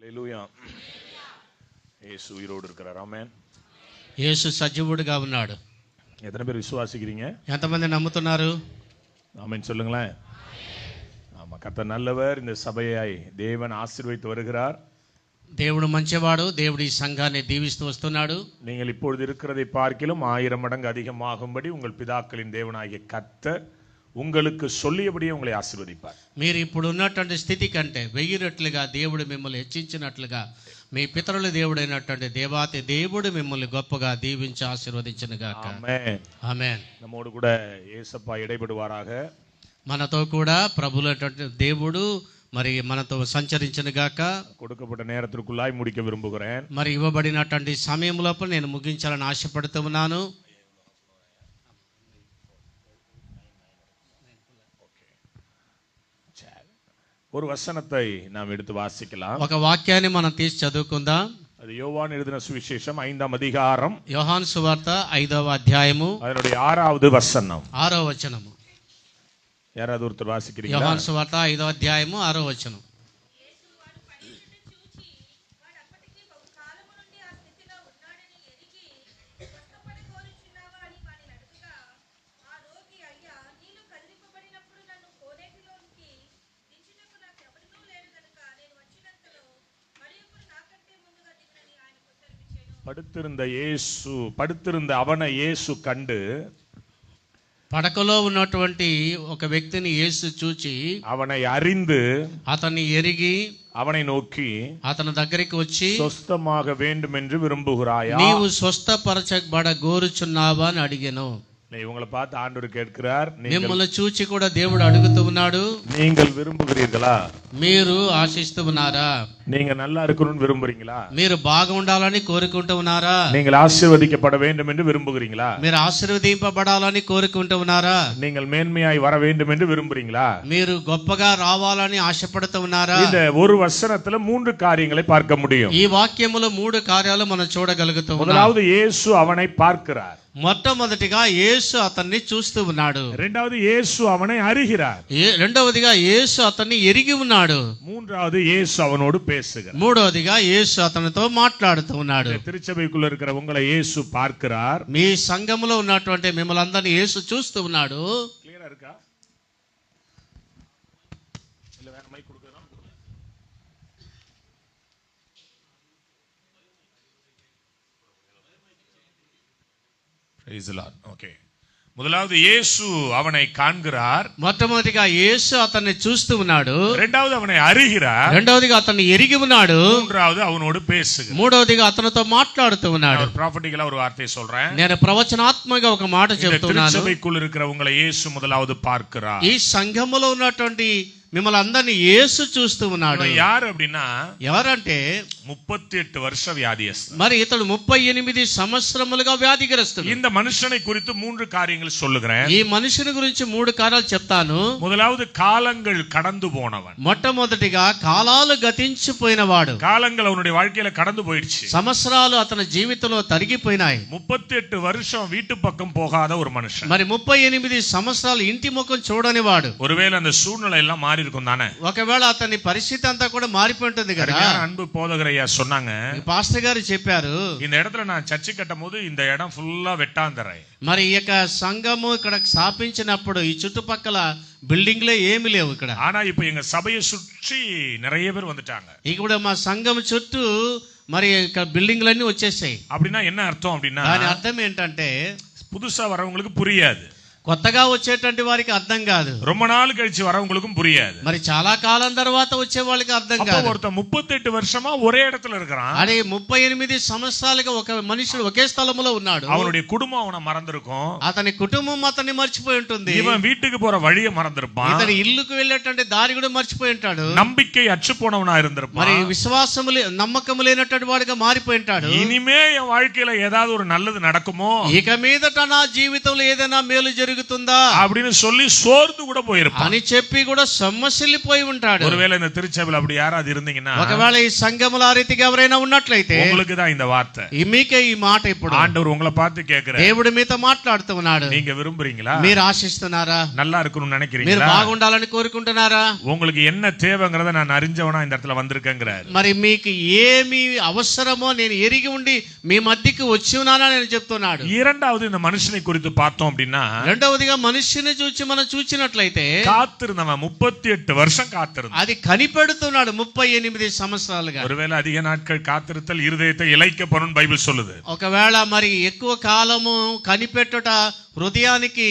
హల్లెలూయా. యేసు உயிரோடு இருக்கிறார். ஆமென். యేసు సజీవుడిగా ఉన్నాడు. எத்தனை பேர் விசுவாசிக்கிறீங்க? ఎంతమంది నమ్ముతున్నారు? ஆமென் சொல்லுங்களேன். ஆமா, கர்த்தர் நல்லவர். இந்த சபையை தேவன் ஆசீர்வதித்து வருகிறார். దేవుడు మంచివాడు. దేవుడు ఈ సంఘాన్ని దీవిస్తూ వస్తున్నాడు. நீங்கள் இப்பொழுது இருக்கிறதை பார்க்கிலும் 1000 மடங்கு அதிகமாகும்படி உங்கள் பிதாக்களின் தேவனாகிய கர்த்தர் உங்களுக்கு சொல்லியபடியே உங்களை ஆசீர்வதிப்பார். మీరు ఇప్పుడు ఉన్నటువంటి స్థితి కంటే 1000 రెట్లుగా దేవుడు మిమ్మల్ని హెచ్చించినట్లుగా మీ పితరుల దేవుడైనటువంటి దేవాతి దేవుడు మిమ్మల్ని గొప్పగా దీవించి ఆశీర్వదించును గాక. ஆமென். ఆమేన్. நம்மோடு கூட యేసప్పா இடைபடுவாராக. మనతో కూడా ప్రభువులైనటువంటి దేవుడు మరి మనతో సంచరించును గాక. கொடுக்கப்பட்ட நேரத்திற்குள்ளாய் முடிக்க விரும்புகிறேன். మరి ఇవ్వబడినటువంటి సమయంలో నేను ముగించాలని ఆశపడుతూ ఉన్నాను. ஒரு வசனத்தை நாம் எடுத்து வாசிக்கலாம். ఒక వాక్యాన్ని మనం తీసి చదువుకుందాం. அது யோவான் எழுதின சுவிசேஷம் 5ஆம் அதிகாரம், యోహాను సువార్త 5వ అధ్యాయము அதனுடைய 6வது வசனம். 6వ వచనము. யாராவது ஒருத்தர் வாசிக்கிறீங்களா? యోహాను సువార్త 5వ అధ్యాయము 6వ వచనం. படுத்திருந்த அவனை இயேசு கண்டு, పడకలో ఉన్నటువంటి ఒక వ్యక్తిని యేసు చూచి அவனை அறிந்து అతన్ని ఎరిగి அவனை நோக்கி, అతని దగ్గరికి వచ్చి சொஸ்தமாக வேண்டும் என்று விரும்புகிறாயா? నీవు స్వస్థపరచబడ గోరుచున్నావా అని అడిగాను. இவங்களை பார்த்து ஆண்டவர் கேட்கிறார், మిమ్మల్ని చూచి కూడా దేవుడు అడుగుతూ ఉన్నాడు, நீங்கள் விரும்புகிறீர்களா? మీరు ఆశిస్తూ ఉన్నారా? நீங்க நல்லா இருக்கணும்னு விரும்புறீங்களா? మీరు బాగుండాలని కోరుకుంటూ ఉన్నారా? நீங்கள் ஆசீர்வதிக்கப்பட வேண்டும் என்று விரும்புகிறீங்களா? మీరు ఆశీర్వదింపబడాలని కోరుకుంటూ ఉన్నారా? நீங்கள் மேன்மையாய் வர வேண்டும் என்று விரும்புறீங்களா? మీరు గొప్పగా రావాలని ఆశపడుతూ ఉన్నారా? இந்த ஒரு வசனத்துல 3 காரியங்களை பார்க்க முடியும். ఈ వాక్యములో 3 కార్యాలు మనం చూడగలుగుతాం. முதலாவது இயேசு அவனை பார்க்கிறார். మొట్టమొదటిగా యేసు అతన్ని చూస్తూ ఉన్నాడు. இரண்டாவது இயேசு அவனை அறிகிறார். రెండవదిగా యేసు అతన్ని ఎరిగి ఉన్నాడు. மூன்றாவது இயேசு அவனோடு பேசுகிறார். మూడవదిగా యేసు అతనితో మాట్లాడుతూ ఉన్నాడు. திருச்சபைக்குள்ள இருக்கிற உங்களை இயேசு பார்க்கிறார். మీ సంఘములో ఉన్నటువంటి మిమ్మల్ని అందరినీ యేసు చూస్తూ ఉన్నాడు. క్లియరా இருக்கா? இல்ல வேற மைக் கொடுக்கணும். Praise the Lord. Okay. முதலாவது இயேசு அவனை காண்கிறார். మొట్టమొదటిగా యేసు అతన్ని చూస్తూ ఉన్నాడు. இரண்டாவது அவனை அறிகிறார். రెండవదిగా అతన్ని ఎరిగి ఉన్నాడు. மூன்றாவது அவனோடு பேசுகிறார். మూడవదిగా అతనితో మాట్లాడుతూ ఉన్నాడు. ப்ராஃபட்டிக்கலா ஒரு வார்த்தை சொல்றேன். నేను ప్రవచనాత్మకంగా ఒక మాట చెప్తున్నాను. திருச்சபைக்குள்ள இருக்கிற உங்களை இயேசு முதலாவது பார்க்கிறார். ఈ సంఘములో ఉన్నటువంటి మిమ్మల్ని అందరినీ యేసు చూస్తూ ఉన్నాడు. யார் அப்படின்னா, ఎవరంటే 38 வருஷ வியாதியஸ்தன். మరి ఇతడు 38 సంవత్సరములుగా వ్యాధిగ్రస్తుడు. இந்த మనుషனை குறித்து 3 காரியங்கள் சொல்லுகிறேன். ఈ మనుషుని గురించి 3 కార్యాలు చెప్తాను. முதலாவது காலங்கள் கடந்து போனவன். మొట్టమొదటిగా కాలాలు గతించిపోయినవాడు. காலங்கள் அவனுடைய வாழ்க்கையில கடந்து போயிடுச்சு. సంవత్సరాలు అతని జీవితంలో తరిగిపోయినాయి. 38 வருஷம் வீட்டு பக்கம் போகாத ஒரு மனுஷன். మరి 38 సంవత్సరాలు ఇంటి ముఖం చూడని వాడు. ஒருவேளை அந்த சூழ்நிலை எல்லாம் மாறி இருக்கும் தானே. ఒకవేళ అతని పరిస్థితి అంతా కూడా మారిపోయింటుంది కదా. அன்பு போதகரையா சொன்னாங்க, పాస్టర్ గారు చెప్పారు, இந்த இடத்துல நான் சர்ச்சை கட்டும் போது இந்த இடம் ஃபுல்லா வெட்டாந்தரை. మరి ఈ యొక్క సంఘము ఇక్కడ స్థాపించినప్పుడు ఈ చుట్టుపక్కల బిల్డింగ్లే ఏమీ లేవు ఇక్కడ. ஆனா இப்ப எங்க சபையை சுற்றி நிறைய பேர் வந்துட்டாங்க. ఇక్కడ మా సంఘం చుట్టూ మరి ఇక్కడ బిల్డింగ్లన్నీ వచ్చేసాయి. அப்படின்னா என்ன అర్థం அப்படின்னா, దాని అర్థం ఏంటంటే புதுசா வரவங்களுக்கு புரியாது. కొత్తగా వచ్చేటువంటి వారికి అర్థం కాదు. ரொம்ப நாள் கழிச்சு வரவங்களுக்கும் புரியாது. మరి చాలా కాలం తర్వాత వచ్చే వాళ్ళకి అర్థం కాదు. ஒருத்தன் 38 வருஷமா ஒரே இடத்துல இருக்கிறான். అదే 38 సంవత్సరాలుగా ఒక మనుషుడు ఒకే స్థలంలో ఉన్నాడు. அவனுடைய குடும்பம் அவனை மறந்திருக்கும். అతని కుటుంబం అతన్ని మర్చిపోయి ఉంటుంది. இவன் வீட்டுக்கு போற வழியை மறந்திருப்பான். ఇతని ఇల్లుకు వెళ్ళేటువంటి దారి కూడా మర్చిపోయి ఉంటాడు. நம்பிக்கை அற்று போனவனா இருந்திருப்பான். మరి విశ్వాసము నమ్మకం లేనటువంటి వాడిగా మారిపోయి ఉంటాడు. இனிமே என் வாழ்க்கையில ஏதாவது ஒரு நல்லது நடக்குமோ, ఇక మీదట నా జీవితంలో ఏదైనా మేలు జరుగుతుందో జరుగుతుందా அப்படின்னு சொல்லி சோர்ந்து கூட போயிருப்பான் అని చెప్పి కూడా సొమ్మసిల్లిపోయి ఉంటాడు. ஒருவேளை இந்த திருச்சபையில் அப்படி யாராவது இருந்தீங்கன்னா ఒకవేళ ఈ సంఘములో ఆ రీతిగా ఎవరైనా ఉన్నట్లయితే உங்களுக்கு தான் இந்த வார்த்தை. మీకే ఈ మాట ఇప్పుడు ஆண்டவர் உங்களை பார்த்து கேக்குறாரு, దేవుడు మీతో మాట్లాడుతూ ఉన్నాడు. நீங்க விரும்புறீங்களா? మీరు ఆశిస్తున్నారా? நல்லா இருக்கணும்னு మీరు நினைக்கிறீங்களா? బాగుండాలని కోరుకుంటున్నారా? உங்களுக்கு என்ன தேவைங்கிறத நான் அறிஞ்சவனா இந்த இடத்துல வந்திருக்கேங்கிறாரு. మరి మీకు ఏమి అవసరమో నేను ఎరిగి ఉండి మీ మధ్యకి వచ్చి ఉన్నానని నేను చెప్తున్నాడు. இரண்டாவது இந்த மனுஷனை குறித்து பார்த்தோம் அப்படின்னா, రెండవదిగా మనిషిని చూచి మనం చూచినట్లయితే காத்திருந்தவன் 38 வருஷம் காத்திருந்தான். అది కనిపెడుతున్నాడు 38 సంవత్సరాలుగా. ஒருவேளை அதிக நாட்கள் காத்திருத்தல் இருதயத்தை இளைக்கப்படும் பைபிள் சொல்லுது. ఒకవేళ మరి ఎక్కువ కాలము కనిపెట్టుట హృదయానికి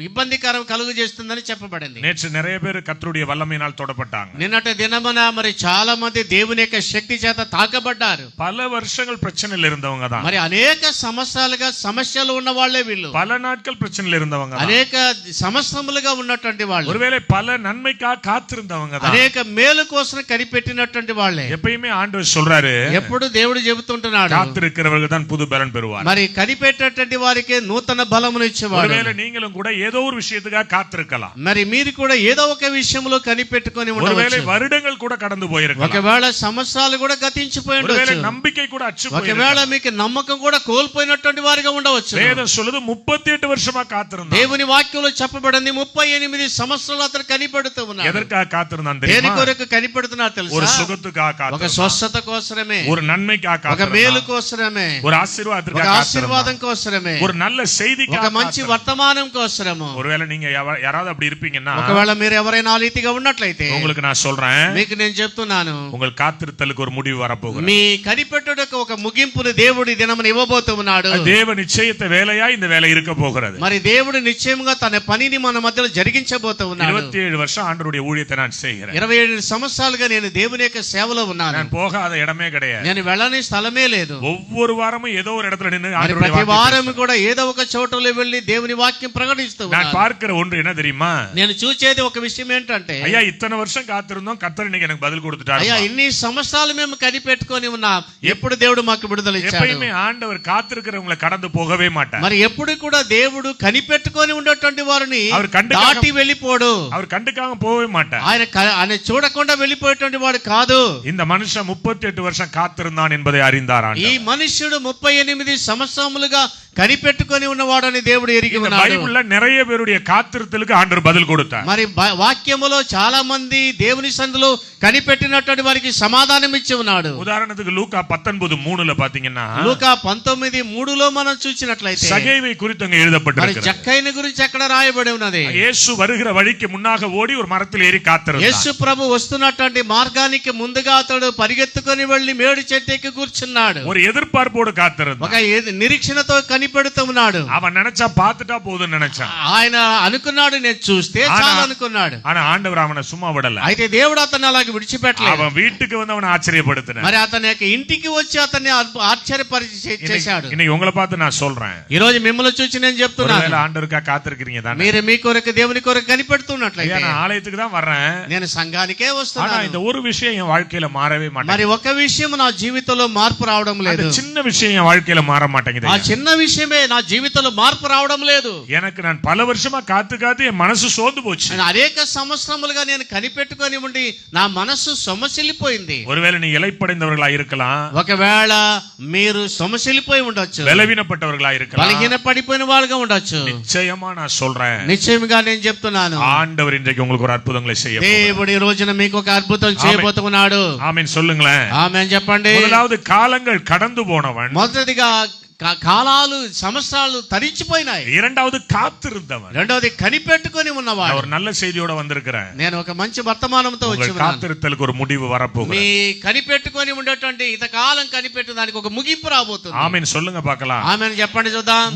ఇబ్బందికరం కలుగు చేస్తుందని చెప్పబడింది. நேற்று நிறைய பேர் கர்த்தருடைய வல்லமையினால் தொடப்பட்டாங்க. నిన్నటి దినమున మరి చాలా మంది దేవుని యొక్క శక్తి చేత తాకబడ్డారు. பல வருஷங்கள் பிரச்சனையில் இருந்தவங்க தான். మరి అనేక సంవత్సరాలుగా సమస్యలు ఉన్న వాళ్ళే వీళ్ళు. பல நாட்கள் பிரச்சனையில் இருந்தவங்க தான். అనేక సంవత్సరములుగా ఉన్నటువంటి వాళ్ళు. ஒருவேளை பல நன்மைக்காக காத்திருந்தவங்க தான். అనేక మేలు కోసం కనిపెట్టినటువంటి వాళ్ళే. எப்பயுமே ஆண்டவர் சொல்றாரு, ఎప్పుడు దేవుడు చెబుతుంటున్నాడు, காத்திருக்கிறவர்கள் தான் புது பலன் பெறுவார். మరి కనిపెట్టేటువంటి వారికి నూతన బలమును ఇచ్చేవాడు. ஒருவேளை நீங்களும் கூட ஏதோ ஒரு விஷயத்துக்காக காத்திருக்கலாம். మరి మీరు కూడా ఏదో ఒక విషయంలో కనిపెట్టుకొని ஒருவேளை ఉండవచ్చు. வருடங்கள் கூட கடந்து போயிருக்கலாம். ఒకవేళ సంవత్సరాలు కూడా గతించిపోయి ஒருவேளை ఉండవచ్చు. நம்பிக்கை கூட அற்று ఒకవేళ போயிருக்கலாம். మీకు నమ్మకం కూడా కోల్పోయినటువంటి వారిగా ఉండవచ్చు. வேதம் சொல்லுது 38 வருஷமா காத்திருந்தான். దేవుని వాక్యంలో చెప్పబడింది 38 సంవత్సరాలు అతను కనిపెడుతూ ఉన్నాడు. எதற்காக காத்திருந்தான் దేని தெரியுமா? కొరకు కనిపెడుతున్నారు ஒரு తెలుసా? சுகத்துக்காக ఒక காத்திருந்தான். స్వస్థత కోసమే, ஒரு நன்மைக்காக ఒక మేలు காத்திருந்தான். కోసమే, ஒரு ఒక ஆசீர்வாதத்துக்காக ఆశీర్వాదం காத்திருந்தான். కోసమే, ஒரு நல்ல ఒక செய்திக்காக మంచి காத்திருந்தான். వర్తమానం కోసము. ஒருவேளை நீங்க யாராவது அப்படி இருப்பீங்கன்னா, ఒకవేళ మీరు ఎవరైనా ఆ రీతిగా ఉన్నట్లయితే உங்களுக்கு நான் சொல்றேன், మీకు నేను చెప్తున్నాను, உங்கள் காத்திருத்தலுக்கு ஒரு முடிவு வரப்போகுது. మీ కనిపెట్టుటకు ఒక ముగింపుని దేవుడి దినమున ఇవ్వబోతూ ఉన్నాడు. தேவ நிச்சயத்த வேலையா இந்த வேலை இருக்க போகிறது. మరి దేవుడు నిశ్చయముగా తన పనిని మన మధ్యలో జరిగించబోతూ ఉన్నాడు. 27 வருஷம் ஆண்டவருடைய ஊழியத்தை நான் செய்கிறேன். 27 సంవత్సరాలుగా నేను దేవుని యొక్క సేవలో ఉన్నాను. நான் போகாத இடமே கிடையாது. నేను వెళ్ళని స్థలమే లేదు. ஒவ்வொரு வாரமும் ஏதோ ஒரு இடத்துல நின்னு మరి ஆண்டவருடைய ప్రతి వారం வார்த்தையை కూడా ఏదో ఒక చోటలో వెళ్ళి దేవుని వాక్యం ప్రకటిస్తూ நான் ఉన్నాను. பார்க்கிற ஒன்று என்ன தெரியுமா? నేను చూచేది ఒక విషయం ఏంటంటే, ஐயா இத்தனை வருஷம் காத்திருந்தோம், கர்த்தர் இன்னைக்கு எனக்கு பதில் கொடுத்துட்டாரு. అయ్యా ఇన్ని సంవత్సరాలు మేము కనిపెట్టుకొని ఉన్నాం, ఎప్పుడు దేవుడు మాకు విడుదల ఇచ్చాడు. எப்பயுமே ஆண்டவர் காத்திருக்கிறவங்களை கடந்து போகவே மாட்டார். మరి ఎప్పుడు కూడా దేవుడు కనిపెట్టుకొని ఉండేటువంటి వారిని அவர் கண்டுக்காம దాటి వెళ్ళిపోడు. அவர் கண்டுக்காம போகவே மாட்டார். ఆయన చూడకుండా వెళ్ళిపోయేటువంటి వాడు కాదు. இந்த மனுஷன் 38 வருஷம் காத்திருந்தான் என்பதை அறிந்தார் ఈ ஆண்டவர். మనుష్యుడు 38 సంవత్సరములుగా కనిపెట్టుకొని ఉన్నవాడని దేవుడు ఎరిగి இந்த ఉన్నాడు. பைபிள்ல நிறைய பேருடைய காத்திருத்தலுக்கு ஆண்டவர் பதில் கொடுத்தார். మరి వాక్యములో చాలా మంది దేవుని సన్నిధిలో కనిపెట్టినటువంటి వారికి సమాధానం ఇచ్చి ఉన్నాడు. உதாரணத்துக்கு லூக்கா 19:3 பாத்தீங்கன்னா, లూకా 19:3లో మనం చూసినట్లయితే சகேவை குறித்து அங்க మరి எழுதப்பட்டிருக்கிறது. జక్కైన గురించి అక్కడ రాయబడి ఉన్నది. இயேசு வருகிற வழிக்கு முன்னாக ஓடி ஒரு மரத்தில் ஏறி காத்திருந்தார். యేసు ప్రభు వస్తున్నటువంటి మార్గానికి ముందుగా అతడు పరిగెత్తుకొని వెళ్లి మేడి చెట్టు ఎక్కి కూర్చున్నాడు. ஒரு ఎదుర్పార్పోడు కాத்திருந்தான். ఒక నిరీక్షణతో కనిపెడుతూ ఉన్నాడు. அவன் நினைச்சா பார்த்துட்டா போதும்னு நினைச்சான். ఆయన అనుకున్నాడు, నేను చూస్తే చాలు అనుకున్నాడు. ஆனா ஆண்டவர் அவனை சும்மா விடல. అయితే దేవుడు అతన్ని అలాగే విడిచిపెట్టలేదు. அவன் வீட்டுக்கு வந்து அவனை ஆச்சரியப்படுத்தினார். మరి అతని యొక్క ఇంటికి వచ్చి అతన్ని ఆశ్చర్యపరిచి చేశాడు. இன்னைக்கு உங்களை பார்த்து நான் சொல்றேன், ఈ రోజు మిమ్మల్ని చూసి నేను చెప్తున్నాను, ஒருவேளை ஆண்டவருக்கா காத்திருக்கிறீங்க தானே? మీరు మీ కొరకు దేవుని కొరకు కనిపెడుతున్నట్లయితే, நான் ஆலயத்துக்கு தான் வர்றேன், నేను సంఘానికే ஆனா వస్తున్నాను. இந்த ஒரு விஷயம் என் வாழ்க்கையில மாறவே మరి மாட்டேங்குது. ఒక విషయం నా జీవితంలో మార్పు రావడం లేదు. அந்த சின்ன விஷயம் என் வாழ்க்கையில மாற மாட்டேங்குது. ఆ చిన్న విషయమే నా జీవితంలో మార్పు రావడం లేదు. எனக்கு நான் பல வருஷமா காத்து என் மனசு சோர்ந்து போச்சு. నేను అనేక సంవత్సరములుగా నేను కనిపెట్టుకొని ఉండి నా మనస్సు సొమ్మసిల్లిపోయింది. ஒருவேளை நீ இளைப்படைந்தவர்களா இருக்கலாம், ఒకవేళ మీరు సొమ్మసిల్లిపోయి ఉండొచ్చు, பலவீனப்பட்டவர்களா இருக்கலாம். బలహీన పడిపోయిన వాళ్ళుగా ఉండొచ్చు. நிச்சயமா நான் சொல்றேன், నిశ్చయముగా నేను చెప్తున్నాను, ஆண்டவர் இன்றைக்கு உங்களுக்கு ஒரு அற்புதங்களை செய்ய போகிறார். దేవుడు ఈ రోజున మీకు ఒక అద్భుతం చేయబోతున్నాడు. ஆமென் சொல்லுங்களேன். ఆమేన్ చెప్పండి. முதலாவது காலங்கள் கடந்து போனவன், మొదటిగా కాలాలు సంవత్సరాలు తరించిపోయినాయి. இரண்டாவது காத்திருந்தவன், రెండవది కనిపెట్టుకొని ఉన్నవాడు. நான் ஒரு நல்ல செய்தியோட வந்திருக்கிறேன். నేను ఒక మంచి వర్తమానంతో వచ్చి ఉన్నాను. காத்திருத்தலுக்கு ஒரு முடிவு வரப்போகுது. మీ కనిపెట్టుకొని ఉండేటువంటి ఇంతకాలం కనిపెట్టు దానికి ఒక ముగింపు రాబోతుంది. ஆமென் சொல்லுங்க பார்க்கலாம். ఆమేన్ చెప్పండి చూద్దాం.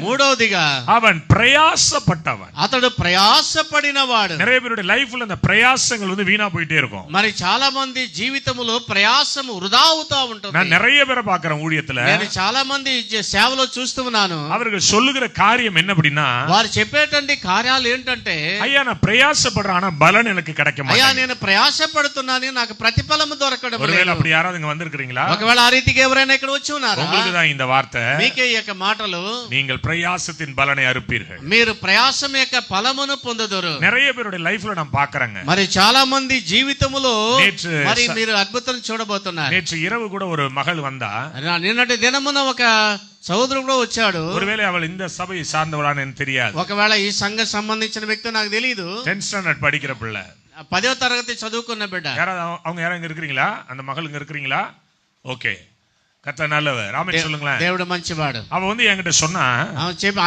మూడవదిగా அவன் பிரயாசப்பட்டவன். అతడు ప్రయాసపడినవాడు. நிறைய பேருடைய லைஃப்ல அந்த பிரயாசங்கள் வந்து வீணா போயிட்டே இருக்கும். మరి చాలా మంది జీవితంలో ప్రయాసము వృధా అవుతా ఉంటుంది. நான் நிறைய பேரை பார்க்கிறேன் ஊழியத்துல. నేను చాలా చాలా మంది సేవలో చూస్తూ ఉన్నాను. அவர்கள் சொல்லுகிற காரியம் என்ன அப்படின்னா, వారు చెప్పేటువంటి కార్యాలు ఏంటంటే, ஐயா நான் பிரயாசப்படுறேன் ஆனா பலன் எனக்கு கிடைக்க అయ్యా மாட்டேங்குது. నేను ప్రయాసపడుతున్నాను, నాకు ప్రతిఫలము దొరకడం ஒருவேளை లేదు. அப்படி யாராவது இங்க வந்திருக்கிறீங்களா? ఒకవేళ ఆ రీతికి ఎవరైనా ఇక్కడ వచ్చి ఉన్నారా? உங்களுக்கு தான் இந்த வார்த்தை. మీకే ఈ యొక్క మాటలు, நீங்கள் பிரயாசத்தின் பலனை அறுப்பீர்கள். మీరు ప్రయాసం యొక్క ఫలమును పొందుదురు. நிறைய பேருடைய லைஃப்ல நான் பாக்குறேங்க. మరి చాలా మంది జీవితములో நேற்று మరి మీరు అద్భుతం చూడబోతున్నారు. நேற்று இரவு கூட ஒரு மகள் வந்தா, నిన్నటి దినమున ఒక సహోదరుడు కూడా వచ్చాడు. ஒருவேளை அவள் இந்த சபையை சார்ந்தவளான்னு எனக்கு தெரியாது. ఒకవేళ ఈ సంఘ సంబంధించిన వ్యక్తి నాకు తెలియదు. 10th ஸ்டாண்டர்ட் படிக்கிற பிள்ளை, 10వ తరగతి చదువుకున్న బిడ్డ. யாராவது அவங்க யாரும் இங்க இருக்கிறீங்களா? அந்த மகள் இங்க இருக்கிறீங்களா? ஓகே, கர்த்தர் நல்லவர். ராமன் சொல்லுங்களேன். దేవుడు మంచివాడు. அவ வந்து என்கிட்ட சொன்னா,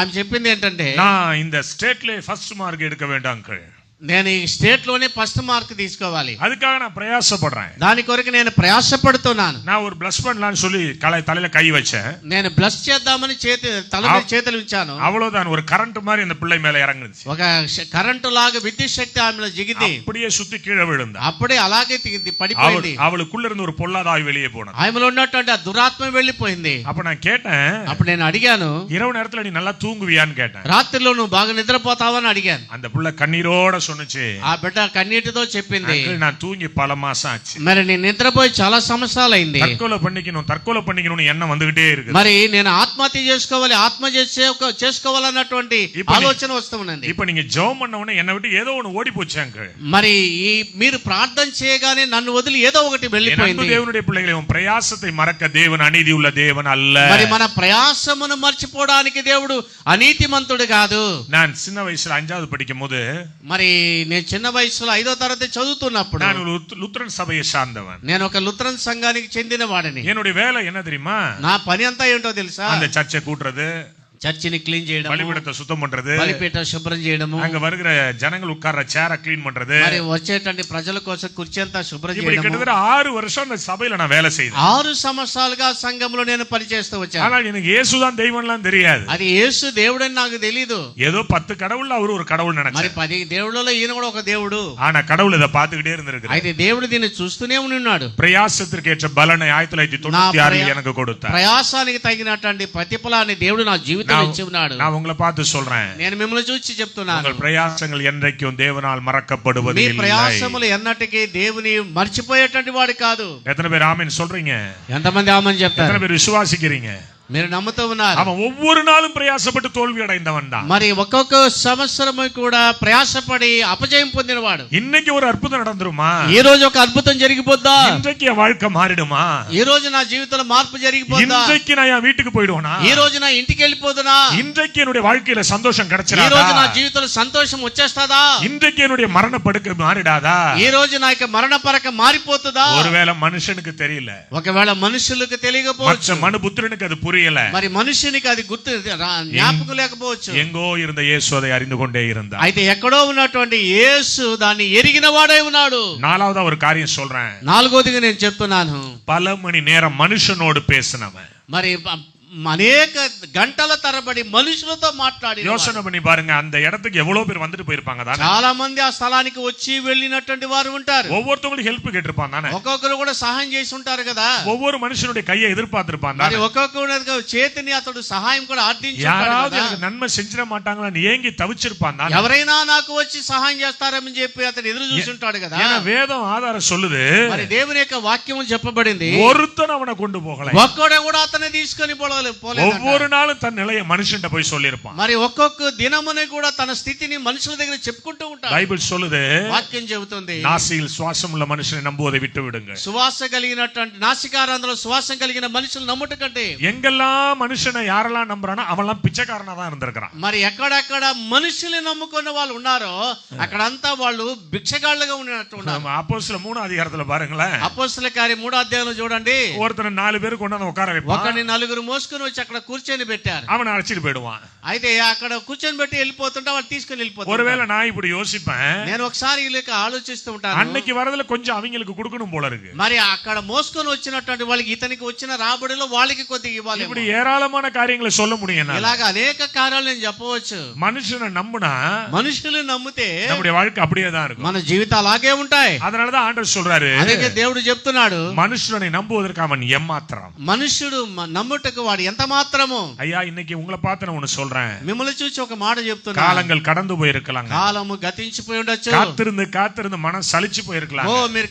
ఆమె చెప్పింది ఏంటంటే, நான் இந்த ஸ்டேட்ல ஃபர்ஸ்ட் மார்க் எடுக்க வேண்டாம் அங்கிள், నేను ఈ స్టేట్ లోనే ఫస్ట్ మార్క్ తీసుకోవాలి, அதுக்காக நான் பிரயாசப்படுறேன், దాని కొరకు నేను ప్రయాసపడుతున్నాను. நான் ஒரு பிளஸ் பண்ணலாம்னு சொல்லி தலையில கை வச்சேன். నేను బ్లస్ చేద్దామని తల మీద చేతులు ఉంచాను. அவ்வளவுதான், ஒரு கரண்ட் மாதிரி அந்த பிள்ளை மேல இறங்குச்சு. ఒక కరెంటు లాగా విద్యుత్ శక్తి ఆమెలో జిగిది அப்படியே சுத்தி கீழே விழுந்தா. అప్పుడే అలాగే పడిపోయింది. அவளுக்குள்ள இருந்து ஒரு பொல்லாத ஆவி வெளியே போனது. ఆమెలో ఉన్నటువంటి ఆ దురాత్మ వెళ్ళిపోయింది. அப்ப நான் கேட்டேன், అప్పుడు నేను అడిగాను, இரவு நேரத்துல நீ நல்லா தூங்குவியான்னு கேட்டேன். రాత్రిలో నువ్వు బాగా నిద్రపోతావని అడిగాను. அந்த புள்ள கண்ணீரோட சொன்னுச்சு, ఆ బిడ్డ కన్నీటితో చెప్పింది, நான் தூங்கி பல மாசம் ஆச்சு, మరి నేను నిద్రపోయి చాలా సంవత్సరాలు అయింది, தற்கொலை பண்ணிக்கணும்னு எண்ணம் வந்துகிட்டே இருக்கு, మరి నేను ఆత్మహత్య చేసుకోవాలి, చేసుకోవాలన్నటువంటి ఆలోచన వస్తున్నది. இப்ப நீங்க ஜெபம் பண்ண உடனே என்னை விட்டு ஏதோ ஒன்னு ஓடி போச்சு அங்கிள். మరి మీరు ప్రార్థన చేయగానే నన్ను వదిలి ఏదో ఒకటి వెళ్ళిపోయింది. தேவனுடைய பிள்ளைகளே, உன் பிரயாசத்தை மறக்க தேவன் அநீதி உள்ள தேவன் அல்ல. మరి మన ప్రయాసమును మర్చిపోవడానికి దేవుడు అనీతిమంతుడు కాదు. நான் சின்ன வயசுல 5வது படிக்கும் போது, మరి నేను చిన్న వయసులో 5వ తరగతి చదువుతున్నప్పుడు, நான் ஒரு லுத்தரன் சபையை சார்ந்தவன். నేను ఒక లుథరన్ సంఘానికి చెందిన వాడిని. என்னுடைய வேலை என்ன தெரியுமா? నా పని అంతా ఏంటో తెలుసా? அந்த சர்ச்சை கூட்டுறது, చర్చిని క్లీన్ చేయడం, பலிபீடத்தை சுத்தம் பண்றது, బలిపీఠ శుభ్రం చేయడము, அங்க வருகிற ஜனங்கள் உட்கார்ற சேரை கிளீன் பண்றது, మరి వచ్చేటువంటి ప్రజల కోసం కుర్చీ అంతా శుభ్రం இப்படி చేయడం. கிட்டத்தட்ட 6 வருஷம் அந்த சபையில நான் வேலை செய்தேன். 6 సంవత్సరాలుగా సంఘంలో నేను పనిచేస్తూ వచ్చాను. ஆனா எனக்கு இயேசுதான் தெய்வம்லாம் தெரியாது. అది యేసు దేవుడని నాకు తెలియదు. ஏதோ 10 கடவுள்ல அவரு ஒரு கடவுள் మరి நினைச்சேன். 10 దేవుళ్ళలో ఈయన కూడా ఒక దేవుడు. ஆனா கடவுள் இதை பார்த்துக்கிட்டே இருந்திருக்காரு. అయితే దేవుడు దీన్ని చూస్తూనే ఉన్నాడు. பிரயாசத்திற்கு ஏற்ற பலனை 1996 எனக்கு கொடுத்தார். ప్రయాసానికి తగినటువంటి ప్రతిఫలాన్ని దేవుడు నా జీవితంలో ఇచ్చి ఉన్నాడు. நான் உங்களை பார்த்து சொல்றேன், నేను మిమ్మల్ని చూసి చెప్తున్నాను, உங்கள் பிரயாசங்கள் என்றைக்கும் தேவனால் மறக்கப்படுவது మీ இல்லை. ప్రయాసములు ఎన్నటికీ దేవుని మర్చిపోయేటువంటి వాడు కాదు. எத்தனை பேர் ஆமென் சொல்றீங்க? ఎంతమంది ఆమేన్ చెప్తారు? எத்தனை பேர் விசுவாசிக்கிறீங்க? మీరు నమ్ముతూ ఉన్నారు. அவன் ஒவ்வொரு நாளும் பிரயாசப்பட்டு தோல்வி அடைந்தவன் தான். మరి ఒక్కొక్క సంవత్సరం కూడా ప్రయాసపడి అపజయం పొందినవాడు. இன்னைக்கு ஒரு அற்புதம் நடந்துருமா? ఈ రోజు ఒక అద్భుతం జరిగిపోద్దా? இன்றைக்கு என் வாழ்க்கை மாறிடுமா? ఈ రోజు నా జీవితంలో మార్పు జరిగిపోద్దా? இன்றைக்கு நான் என் வீட்டுக்கு போயிடுவேனா? ఈ రోజు నా ఇంటికి వెళ్ళిపోదునా? இன்றைக்கு என்னுடைய வாழ்க்கையில சந்தோஷம் ఈ கிடைச்சிராதா? రోజు నా జీవితంలో సంతోషం వచ్చేస్తాదా? இன்றைக்கு என்னுடைய மரண படுக்கை மாறிடாதா? ఈ రోజు నా యొక్క మరణ పరక మారిపోతుందా? ஒருவேளை மனுஷனுக்கு தெரியல, ఒకవేళ మనుషులకు తెలియకపోవచ్చు, மற்ற மனுபுத்திரனுக்கு அது புரியல, మరి మనుషునికి అది గుర్తు జ్ఞాపకం లేకపోవచ్చు. எங்கோ இருந்த இயேசு அதை அறிந்து கொண்டே இருந்தார். అయితే ఎక్కడో ఉన్నటువంటి యేసు దాన్ని ఎరిగిన వాడై ఉన్నాడు. 4வது ஒரு காரியம் சொல்றேன், 4వదిగా నేను చెప్తున్నాను, பல மணி நேரம் மனுஷனோடு பேசினவன். మరి అనేక గంటల తరబడి మనుషులతో మాట్లాడి, யோசனை பண்ணி பாருங்க, அந்த இடத்துக்கு எவ்வளவு பேர் வந்துட்டு போயிருப்பாங்க தானே? చాలా మంది ఆ స్థలానికి వచ్చి వెళ్ళినటువంటి వారు ఉంటారు. ஒவ்வொருத்தவங்களுக்கு ஹெல்ப் கேட்டிருப்பான் தானே? ఒక్కొక్కరు కూడా సహాయం చేసి ఉంటారు కదా. ஒவ்வொரு மனுஷனுடைய கையை எதிர்பார்த்திருப்பான் మరి தானே? ఒక్కొక్క చేతిని అతడు సహాయం కూడా ఆర్థించి யாராவது எனக்கு நன்மை செஞ்சிட மாட்டாங்களான்னு ஏங்கி தவிச்சிருப்பான் தானே? ఎవరైనా నాకు వచ్చి సహాయం చేస్తారని చెప్పి అతను ఎదురు చూసి ఉంటాడు కదా. ஏன்னா வேதம் ஆதாரம் சொல்லுது, మరి దేవుని యొక్క వాక్యం చెప్పబడింది, ஒருத்தன் அவனை கொண்டு போகல, ఒక్కడే కూడా అతన్ని తీసుకొని పోలేదు. ஒவ்வொரு நாளும் தன் நிலையை மனுஷன்ட்ட போய் சொல்லியிருப்பான். మరి ఒక్కొక్క దినమునే కూడా తన స్థితిని మనుషుల దగ్గర చెప్పుకుంటూ ఉంటాడు. బైబిల్ சொல்லுது, వాక్యం చెబుతుంది, நாசியில் சுவாசம் உள்ள மனுஷனை நம்புவதை விட்டு விடுங்க. సువాస కలిగినటువంటి నాసికారంధ్రంలో సువాసం కలిగిన మనుషులు నమ్ముట కంటే, எங்கெல்லாம் மனுஷனை யாரெல்லாம் நம்புறானோ அவன்லாம் பிச்சைக்காரனா தான் இருந்திருக்கான். మరి ఎక్కడెక్కడ మనుషుల్ని నమ్ముకున్న వాళ్ళు ఉన్నారో అక్కడంతా వాళ్ళు భిక్షగాళ్ళుగా ఉన్నట్టు ఉన్నారు. அப்போஸ்தலர் 3 அதிகாரத்துல பாருங்களேன், అపోస్తల కార్యం 3వ అధ్యాయంలో చూడండి, ஒருத்தனை 4 பேர் கொண்டாந்து உட்கார வைப்பான், ఒకరిని 4 మోసుకొని వచ్చి అక్కడ కూర్చొని పెట్టారు. அவனை அழைச்சிட்டு போயிடுவான். అయితే అక్కడ కూర్చొని పెట్టి వెళ్ళిపోతుంటే వాళ్ళు తీసుకొని వెళ్ళిపోతారు. ஒருவேளை நான் இப்படி யோசிப்பேன், నేను ఒకసారి వీళ్ళకి ఆలోచిస్తూ ఉంటాను, அன்னைக்கு வரதுல கொஞ்சம் அவங்களுக்கு கொடுக்கணும் போல இருக்கு. మరి అక్కడ మోసుకొని వచ్చినటువంటి వాళ్ళకి ఇతనికి వచ్చిన రాబడిలో వాళ్ళకి కొద్దిగా ఇవ్వాలి. இப்படி ஏராளமான காரியங்களை சொல்ல முடியும். ఇలాగ అనేక కార్యాలు నేను చెప్పవచ్చు. மனுஷனை நம்பினா మనుషులు నమ్మితే நம்முடைய வாழ்க்கை அப்படியே தான் இருக்கும். మన జీవితాలు అలాగే ఉంటాయి. அதனாலதான் ஆண்டவர் சொல்றாரு, అదే దేవుడు చెప్తున్నాడు, மனுஷனை நம்புவதற்கு அவன் ஏமாத்திரம். మనుషుడు నమ్ముటకు వాడు వాడు ఎంత మాత్రము. ஐயா இன்னைக்கு உங்களை பார்த்து நான் ஒண்ணு சொல்றேன். మిమ్మల్ని చూచి ఒక మాట చెప్తున్నా. காலங்கள் கடந்து போயிருக்கலாம். కాలము గతించిపోయి ఉండొచ్చు. காத்திருந்து மனம் சலிச்சு போயிருக்கலாம். మీరు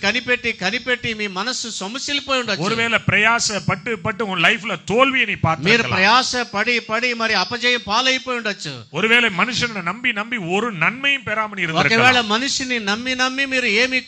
కనిపెట్టి మీ మనస్సు సొమ్మసిల్లిపోయి ఉండొచ్చు. ஒருவேளை பிரயாசப்பட்டு உன் லைஃப்ல தோல்வியை நீ பார்த்திருக்கலாம். మీరు ప్రయాసపడి మరి అపజయం పాలైపోయి ఉండొచ్చు. ஒருவேளை మనుషులను நம்பி ஒரு நன்மையும் பெறாமல் இருந்திருக்கலாம். ఒకవేళ మనిషిని నమ్మి మీరు ఏమీ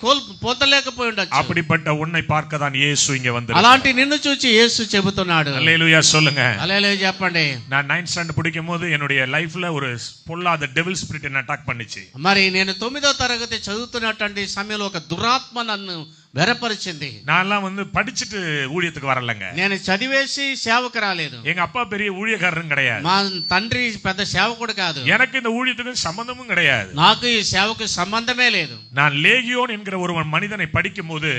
పొందలేకపోయి ఉండొచ్చు. அப்படிப்பட்ட உன்னை பார்க்க தான் இயேசு இங்க வந்தார். అలాంటి నిన్ను చూచి యేసు చెబుతున్నాడు. హల్లెలూయా சொல்லுங்க. హల్లెలూయా చెప్పండి. நான் 9th ஸ்டாண்டர்ட் படிக்கும்போது என்னுடைய லைஃப்ல ஒரு பொல்லாத டெவில் ஸ்பிரிட் என்ன அட்டாக் பண்ணிச்சு. మరి నేను 9వ తరగతి చదువుతున్నటువంటి సమయంలో ఒక దురాత్మ నన్ను వెరపరిచింది. நான்லாம் வந்து படிச்சிட்டு ஊழியத்துக்கு வரலங்க. నేను చదివేసి సేవకు రాలేదు. எங்க அப்பா பெரிய ஊழியக்காரரும் கிடையாது. మా తండ్రి పెద్ద సేవకుడు కాదు. எனக்கு இந்த ஊழியத்துக்கு சம்பந்தமும் கிடையாது. నాకు ఈ సేవకు సంబంధమే లేదు. நான் லேகியோன் என்கிற ஒரு மனிதனை படிக்கும்போது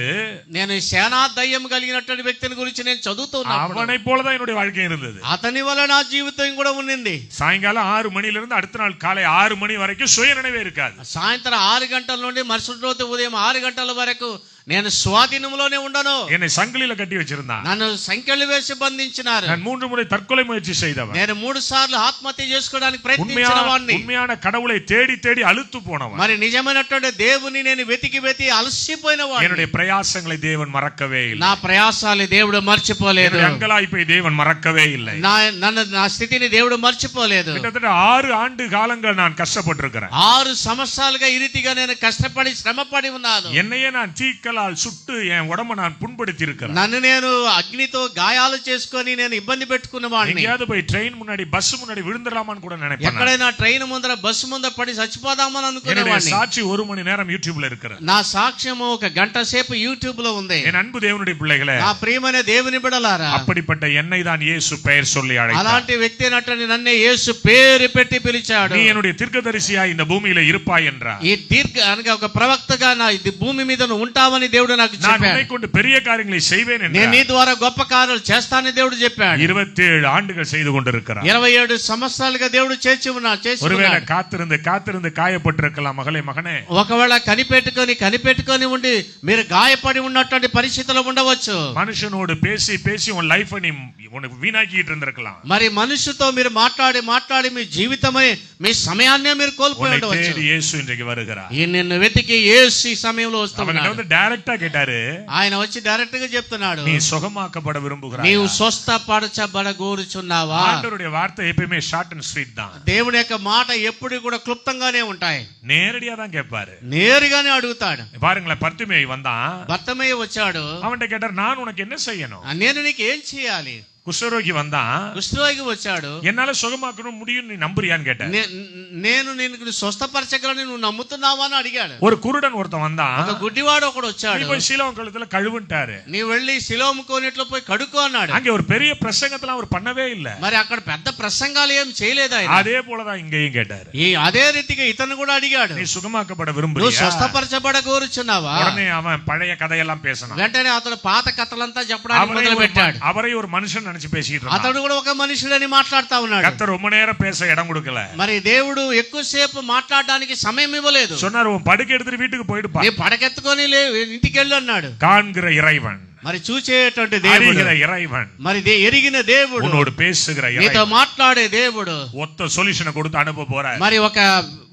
నేను సేనా దయ్యం కలిగినటువంటి వ్యక్తిని గురించి నేను చదువుతున్నాను. அவனை போல தான் என்னுடைய வாழ்க்கை இருந்தது. అతని వల్ల నా జీవితం కూడా ఉన్నింది. சாயங்காலம் 6 மணில இருந்து அடுத்த நாள் காலை 6 மணி வரைக்கும் சுயநினைவே இருக்காது. సాయంత్రం 6 గంటల నుండి మరుసటి రోజు ఉదయం 6 గంటల వరకు నేను స్వాధీనంలోనే ఉండను. என்னை சங்கிலில கட்டி வச்சிருந்தான். నన్ను సంకెళ్ళు వేసి బంధించినారు. நான் 3 முறை தற்கொலை முயற்சி செய்தவன். నేను 3 సార్లు ఆత్మహత్య చేసుకోవడానికి ప్రయత్నించిన వాడిని. உண்மையான கடவுளை தேடி அலுத்து போனவன். మరి నిజమైనటువంటి దేవుని నేను వెతికి అలసిపోయిన వాడిని. என்னுடைய பிரயாசங்களை தேவன் மறக்கவே இல்லை. నా ప్రయాసాలు దేవుడు మర్చిపోలేదు. என்னுடைய அங்கலாய்ப்பை தேவன் மறக்கவே இல்லை. నా స్థితిని దేవుడు మర్చిపోలేదు. கிட்டத்தட்ட 6 ஆண்டு காலங்கள் நான் கஷ்டப்பட்டிருக்கிறேன். 6 సంవత్సరాలుగా ఈ రీతిగా నేను కష్టపడి శ్రమపడి ఉన్నాను. என்னையே நான் தீக்கலால் சுட்டு என் உடம்ப நான் புண்படுத்தி இருக்கிறேன். నన్ను నేను అగ్నితో గాయాలు చేసుకొని నేను ఇబ్బంది పెట్టుకున్న వాడిని. எங்கயாவது போய் ட்ரெயின் முன்னாடி பஸ் முன்னாடி விழுந்துடலாமான்னு கூட நினைப்பேன். ఎక్కడైనా ట్రైన్ ముందర బస్సు ముందర పడి చచ్చిపోదామని అనుకునేవాడిని. சாட்சி 1 மணி நேரம் யூట్యూబ్ல இருக்குது. నా సాక్ష్యము 1 గంట సేపు యూట్యూబ్ లో ఉంది. என் அன்பு தேவனுடைய பிள்ளைகளே, నా ప్రియమైన దేవుని బిడ్డలారా, அப்படிப்பட்ட என்னை தான் இயேசு பெயர் சொல்லி அழைத்தார். అలాంటి వ్యక్తి నటని నన్నే యేసు పేరు పెట్టి పిలిచాడు. நீ என்னுடைய தீர்க்கதரிசியாய் இந்த பூமியில இருப்பாய் என்றார். ఈ అనగా ఒక ప్రవక్తగా నా ఈ భూమి మీద ఉంటావని దేవుడు నాకు நான் చెప్పాడు. உன்னை கொண்டு பெரிய காரியங்களை செய்வேன் என்றார். నేను నీ ద్వారా గొప్ప కార్యాలు చేస్తానని దేవుడు చెప్పాడు. 27 ஆண்டுகள் செய்து கொண்டிருக்கிறார். 27 సంవత్సరాలుగా దేవుడు చేసి ஒருவேளை காத்திருந்து காயப்பட்டிருக்கலாம் மகளே மகனே. ఒకవేళ కనిపెట్టుకొని ఉండి మీరు గాయపడి ఉన్నటువంటి పరిస్థితుల్లో ఉండవచ్చు. மனுஷனோடு பேசி உன் லைஃப் நீ உனக்கு வீணாக்கிட்டு இருந்திருக்கலாம். మరి మనుషుతో మీరు మాట్లాడి మీ జీవితమే మీ సమయాన్నే మీరు కోల్పోయి ఉండవచ్చు. இயேசு இன்றைக்கு வருகிறார். నిన్ను వెతికి యేసు ఈ సమయంలో వస్తున్నాడు. அவன் வந்து டைரக்டா கேட்டாரு. ఆయన వచ్చి డైరెక్ట్ గా చెప్తున్నాడు, நீ சுகமாக்கப்பட விரும்புகிறாயா? నీవు స్వస్థపరచబడగోరుచున్నావా? ஆண்டவருடைய வார்த்தை எப்பவுமே ஷார்ட் அண்ட் ஸ்வீட் தான். దేవుని యొక్క మాట ఎప్పుడు కూడా క్లుప్తంగానే ఉంటాయి. நேரடியா தான் கேட்பாரு. నేరుగానే అడుగుతాడు. பாருங்களேன், பர்த்திமேயு வந்தான். భర్తమయ్య వచ్చాడు. அவன்கிட்ட கேட்டார், நான் உனக்கு என்ன செய்யணும்? నేను నీకు ఏం చేయాలి? குஷ்டரோகி வந்தான். కుష్ఠరోగి వచ్చాడు. என்னால சுகமாக்கணும் முடியும், நீ நம்புறியான்னு கேட்டார். నేను నిన్ను స్వస్థపరచగలని నువ్వు నమ్ముతున్నావా అని అడిగాడు. ஒரு குருடன் ஒருத்தன் வந்தான். ఒక గుడ్డివాడు ఒకడు వచ్చాడు. நீ போய் சீலோம் கழுத்துல கழுவுன்ட்டாரு. నీ వెళ్ళి శిలోము కోనేట్లో పోయి కడుక్కో అన్నాడు. அங்க ஒரு பெரிய பிரசங்கத்தலாம் அவர் பண்ணவே இல்ல. మరి అక్కడ పెద్ద ప్రసంగాలు ఏం చేయలేదు ఆయన. அதே போலதான் இங்கேயும் கேட்டாரு. అదే రీతిగా ఇతను కూడా అడిగాడు, நீ சுகமாக்கப்பட నువ్వు விரும்புறியா? స్వస్థపరచబడ కోరుచున్నావా? உடனே அவன் பழைய கதையெல்லாம் பேசினான். వెంటనే అతను పాత కథలంతా చెప్పడానికి మొదలు పెట్టాడు. அவரை ஒரு மனுஷன் நினைச்சு பேசிட்டு இருந்தான். అతడు కూడా ఒక మనుషుడని మాట్లాడుతా ఉన్నాడు. கர்த்தர் ரொம்ப நேரம் பேச இடம் கொடுக்கல. మరి దేవుడు ఎక్కువసేపు మాట్లాడడానికి సమయం ఇవ్వలేదు. சொன்னார், உன் படுக்கை எடுத்துட்டு வீட்டுக்கு போயிடுப்பா. నీ పడకెత్తుకొని ఇంటికి వెళ్ళు అన్నాడు. காண்கிற இறைவன், మరి చూచేటువంటి దేవుడు, அறிகிற இறைவன், మరి ఎరిగిన దేవుడు, உன்னோடு பேசுகிற నీతో இறைவன் మాట్లాడే దేవుడు ஒத்த சொல்யூஷனை கொடுத்து அனுப்ப போறார். మరి ఒక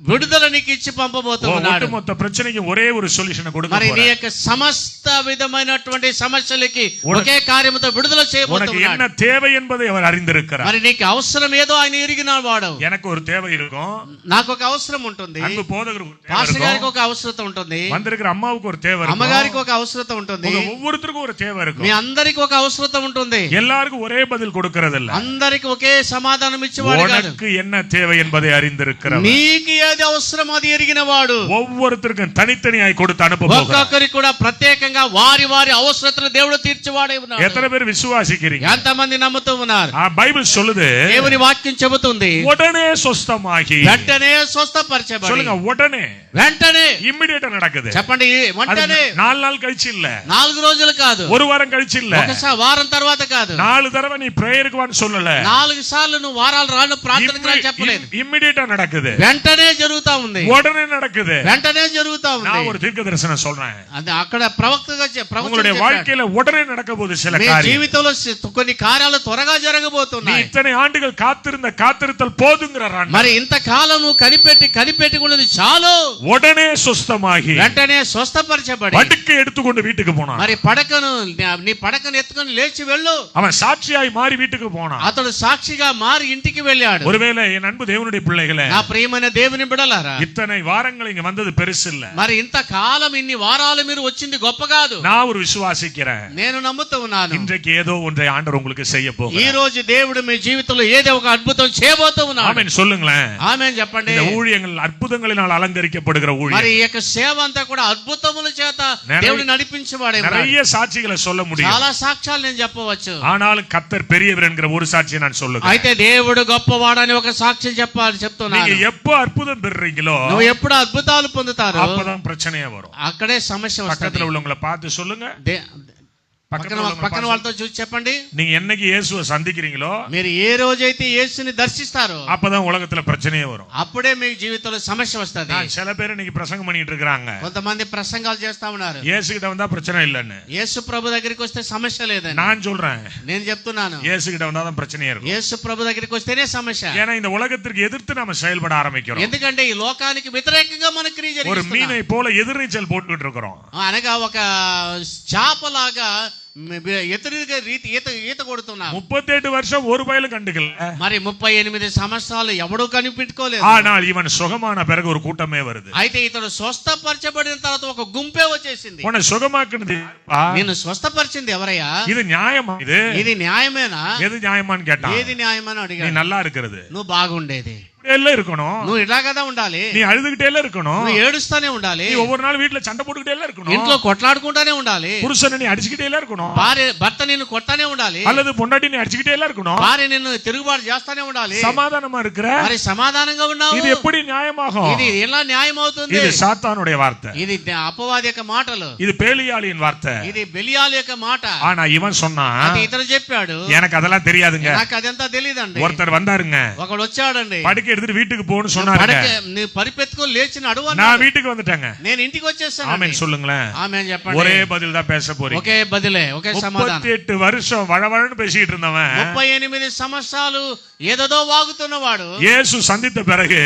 విడుదల నీకు ఇచ్చి పంపబోతున్నాడు. ஒட்டுமொத்த பிரச்சனைக்கு ஒரே ஒரு சொல்யூஷனை கொடுக்க మరి నీ போறார். యొక్క సమస్త విధమైనటువంటి సమస్యలకి ఒకే కార్యముతో విడుదల உனக்கு చేయబోతున్నాడు. என்ன தேவை என்பதை அவர் அறிந்திருக்கிறார். మరి నీకు అవసరం ఏదో ఆయన ఎరిగిన వాడు. எனக்கு ஒரு தேவை இருக்கும், నాకు ఒక అవసరం ఉంటుంది, அன்பு போதகருக்கு ஒரு தேவை పాస్టర్ గారికి இருக்கும், ఒక అవసరత ఉంటుంది, வந்திருக்கிற அம்மாவுக்கு ஒரு தேவை இருக்கும், అమ్మగారికి ఒక అవసరత ఉంటుంది, உங்க ஒவ்வொருத்தருக்கும் ஒரு தேவை మీ இருக்கும். అందరికి ఒక అవసరత ఉంటుంది. எல்லாருக்கும் ஒரே பதில் கொடுக்கிறது இல்ல. అందరికి ఒకే సమాధానం ఇచ్చేవాడు కాదు. உனக்கு என்ன தேவை என்பதை அறிந்திருக்கிறவர், నీకు ఏది అవసరం అది ఎరిగిన వాడు. ஒவ்வொருத்தருக்கும் தனித்தனியாய் கொடுத்து அனுப்ப போகிறார். ఒక్కొక్కరికి కూడా ప్రత్యేకంగా వారి అవసరతలు దేవుడు తీర్చేవాడే ఉన్నాడు. எத்தனை பேர் விசுவாசிக்கிறீங்க? ఎంతమంది నమ్ముతూ ఉన్నారు? பைபிள் சொல்லுது, దేవుని వాక్యం చెబుతుంది, உடனே சொஸ்தமாகி, వెంటనే స్వస్థపరచబడి, சொல்லுங்க உடனே, వెంటనే, இம்மிடியேட்டா நடக்குது. చెప్పండి, వెంటనే. 4 நாள் கழிச்சு இல்ல, 4 రోజులు కాదు, ஒரு வாரம் கழிச்சு இல்ல, ఒకసారి వారం తర్వాత కాదు, 4 தடவை நீ பிரேயருக்கு வான்னு சொல்லல, 4 సార్లు నువ్వు వారాలు రాను ప్రార్థనకు రా చెప్పలేదు. இம்மிடியேட்டா நடக்குது. వెంటనే జరుగుతా ఉంది, உடனே நடக்குது, వెంటనే జరుగుతా ఉంది. நான் ஒரு தீர்க்க தரிசனம் சொல்றேன், అది అక్కడ ప్రవక్తగా உங்களுடைய வாழ்க்கையில உடனே நடக்க போகுது சில మీ காரியம். జీవితంలో కొన్ని కార్యాలు త్వరగా நீ జరగబోతున్నాయి. இத்தனை ஆண்டுகள் காத்திருத்தல் போதுங்கிறான். మరి ఇంతకాలం నువ్వు కనిపెట్టుకున్నది చాలు. உடனே சுஸ்தமாகி వెంటనే స్వస్థపరచబడి படுக்கை எடுத்துக்கொண்டு வீட்டுக்கு போனான். మరి నీ పడకను ఎత్తుకొని లేచి వెళ్ళు. அவன் சாட்சியாய் மாறி வீட்டுக்கு போனான். అతడు సాక్షిగా మారి ఇంటికి వెళ్ళాడు. ஒருவேளை என் அன்பு தேவனுடைய பிள்ளைகளே, నా ప్రియమైన దేవుని బిడ్డలారా, இத்தனை வாரங்கள் இங்க வந்தது பெருசு இல்ல. మరి ఇంత కాలం ఇన్ని వారాలు మీరు వచ్చింది గొప్ప కాదు. நான் ஒரு விசுவாசிக்கிறேன், నేను నమ్ముతూ ఉన్నాను, இன்றைக்கு ஏதோ ஒன்றை ஆண்டவர் உங்களுக்கு செய்ய ఈ போகிறார். రోజు దేవుడు మీ జీవితంలో ఏదో ఒక అద్భుతం చేయబోతూ ఉన్నాడు. ஆமென் சொல்லுங்களேன். ఆమేన్ చెప్పండి. இந்த ஊழியங்கள் அற்புதங்களினால் அலங்கரிக்கப்படுகிற మరి ஊழியம். ఈ యొక్క సేవ అంతా కూడా అద్భుతముల చేత దేవుడు నడిపించబడే நிறைய சாட்சிகளை சொல்ல முடியும், చాలా సాక్ష్యాలు నేను చెప్పవచ్చు. ஆனாலும் கர்த்தர் பெரியவர் என்கிற ஒரு சாட்சியை நான் சொல்லுகிறேன். అయితే దేవుడు గొప్పవాడని ఒక సాక్ష్యం చెప్తున్నాను. நீங்க எப்போ அற்புதம் பெறுறீங்களோ నువ్వు ఎప్పుడు అద్భుతాలు పొందుతారో அப்பதான் பிரச்சனையே வரும். అక్కడే సమస్య వస్తుంది. பக்கத்துல உள்ளவங்களை பார்த்து சொல்லுங்க, పక్కన వాళ్ళతో చూసి చెప్పండి, நீங்க என்னைக்கு இயேசுவை சந்திக்கிறீங்களோ మీరు ఏ రోజైతే యేసుని దర్శిస్తారో அப்பதான் உலகத்துல பிரச்சனையே வரும். అప్పుడే మీ జీవితంలో సమస్య వస్తుంది. சில பேர் இன்னைக்கு பிரசங்கம் பண்ணிட்டு இருக்காங்க, కొంతమంది ప్రసంగాలు చేస్తా ఉన్నారు, இயேசு கிட்ட வந்தா பிரச்சனை இல்லன்னு. యేసు ప్రభు దగ్గరికి వస్తే సమస్య లేదని நான் சொல்றேன், నేను చెప్తున్నాను. இயேசு கிட்ட வந்தாதான் பிரச்சனையே இருக்கும். యేసు ప్రభు దగ్గరికి వస్తేనే సమస్య. ஏன்னா இந்த உலகத்திற்கு எதிர்த்து நாம செயல்பட ஆரம்பிக்கிறோம். ఎందుకంటే ఈ లోకానికి వ్యతిరేకంగా మన క్రియ ஒரு జరిగిస్తున్నాం. மீனை போல எதிர்நீச்சல் போட்டுக்கிட்டு இருக்கிறோம். అనగా ఒక చాపలాగా ఎదురుగా ఈత కొడుతున్నాం. 38 வருஷம் ஒரு பயலும் கண்டுக்கல, మరి 38 సంవత్సరాలు ఎవడూ కనిపెట్టుకోలేదు. ஆனால் இவன் சுகமான பிறகு ஒரு கூட்டமே வருது. అయితే ఇతడు స్వస్థపరచబడిన తర్వాత ఒక గుంపే వచ్చేసింది. உன்னை சுகமாக்குனது నేను స్వస్థపరిచింది ఎవరయ్యా? இது நியாயமா? ఇది న్యాయమేనా? எது நியாயமான்னு கேட்டான். ఏది న్యాయమని நீ అడిగాడు. நல்லா இருக்கிறது, నువ్వు బాగుండేది, எல்லாம் இருக்கணும், నువ్వు ఇలాగదా ఉండాలి, நீ అழுதுகிட்டே இருக்கணும், నువ్వు ఏడుస్తానే ఉండాలి, நீ ஒவ்வொரு நாள் வீட்டுல சண்டை போட்டுக்கிட்டே இருக்கணும், ఇంట్లో కొట్లాడుకుంటానే ఉండాలి, புருஷனை நீ அடிச்சுக்கிட்டே இருக்கணும், భర్త నిన్ను కొడతానే ఉండాలి, அல்லது பொண்டாட்டி நீ அடிச்சுக்கிட்டே இருக்கணும், భార్య నిన్ను తిరుగుబాటు చేస్తానే ఉండాలి, சமாதானமா இருக்கிற, మరి సమాధానంగా ఉన్నావు. இது எப்படி நியாயமாகும்? ఇది ఎలా న్యాయం అవుతుంది? இது சாத்தானுடைய வார்த்தை, ఇది అపవాది యొక్క మాటలు, இது பேலியாளின் வார்த்தை. ఇది బెలియాలు యొక్క మాట. ஆனா இவன் சொன்னா, అది ఇతను చెప్పాడు, எனக்கு அதெல்லாம் தெரியாதுங்க, నాకు అదంతా తెలియదండి. ஒருத்தர் வந்தாருங்க, ఒకడు వచ్చాడండి, படுக்கை எடுத்துட்டு வீட்டுக்கு போன்னு சொன்னாருங்க, నీ పరిపెత్తుకొని లేచి నడువు நான் అన్నాడు. வீட்டுக்கு வந்துட்டேங்க. నేను ఇంటికి వచ్చేసాను. ஆமென் சொல்லுங்களேன். ఆమేన్ చెప్పండి. ஒரே பதில் தான் பேச போறீங்க. ఒకే బదిలే, ఒకే సమాధానం. 38 வருஷம் வழவழன்னு பேசிட்டு இருந்தவன் 38 సంవత్సరాలు ఏదేదో వాగుతున్నవాడు இயேசு சந்தித்த பிறகு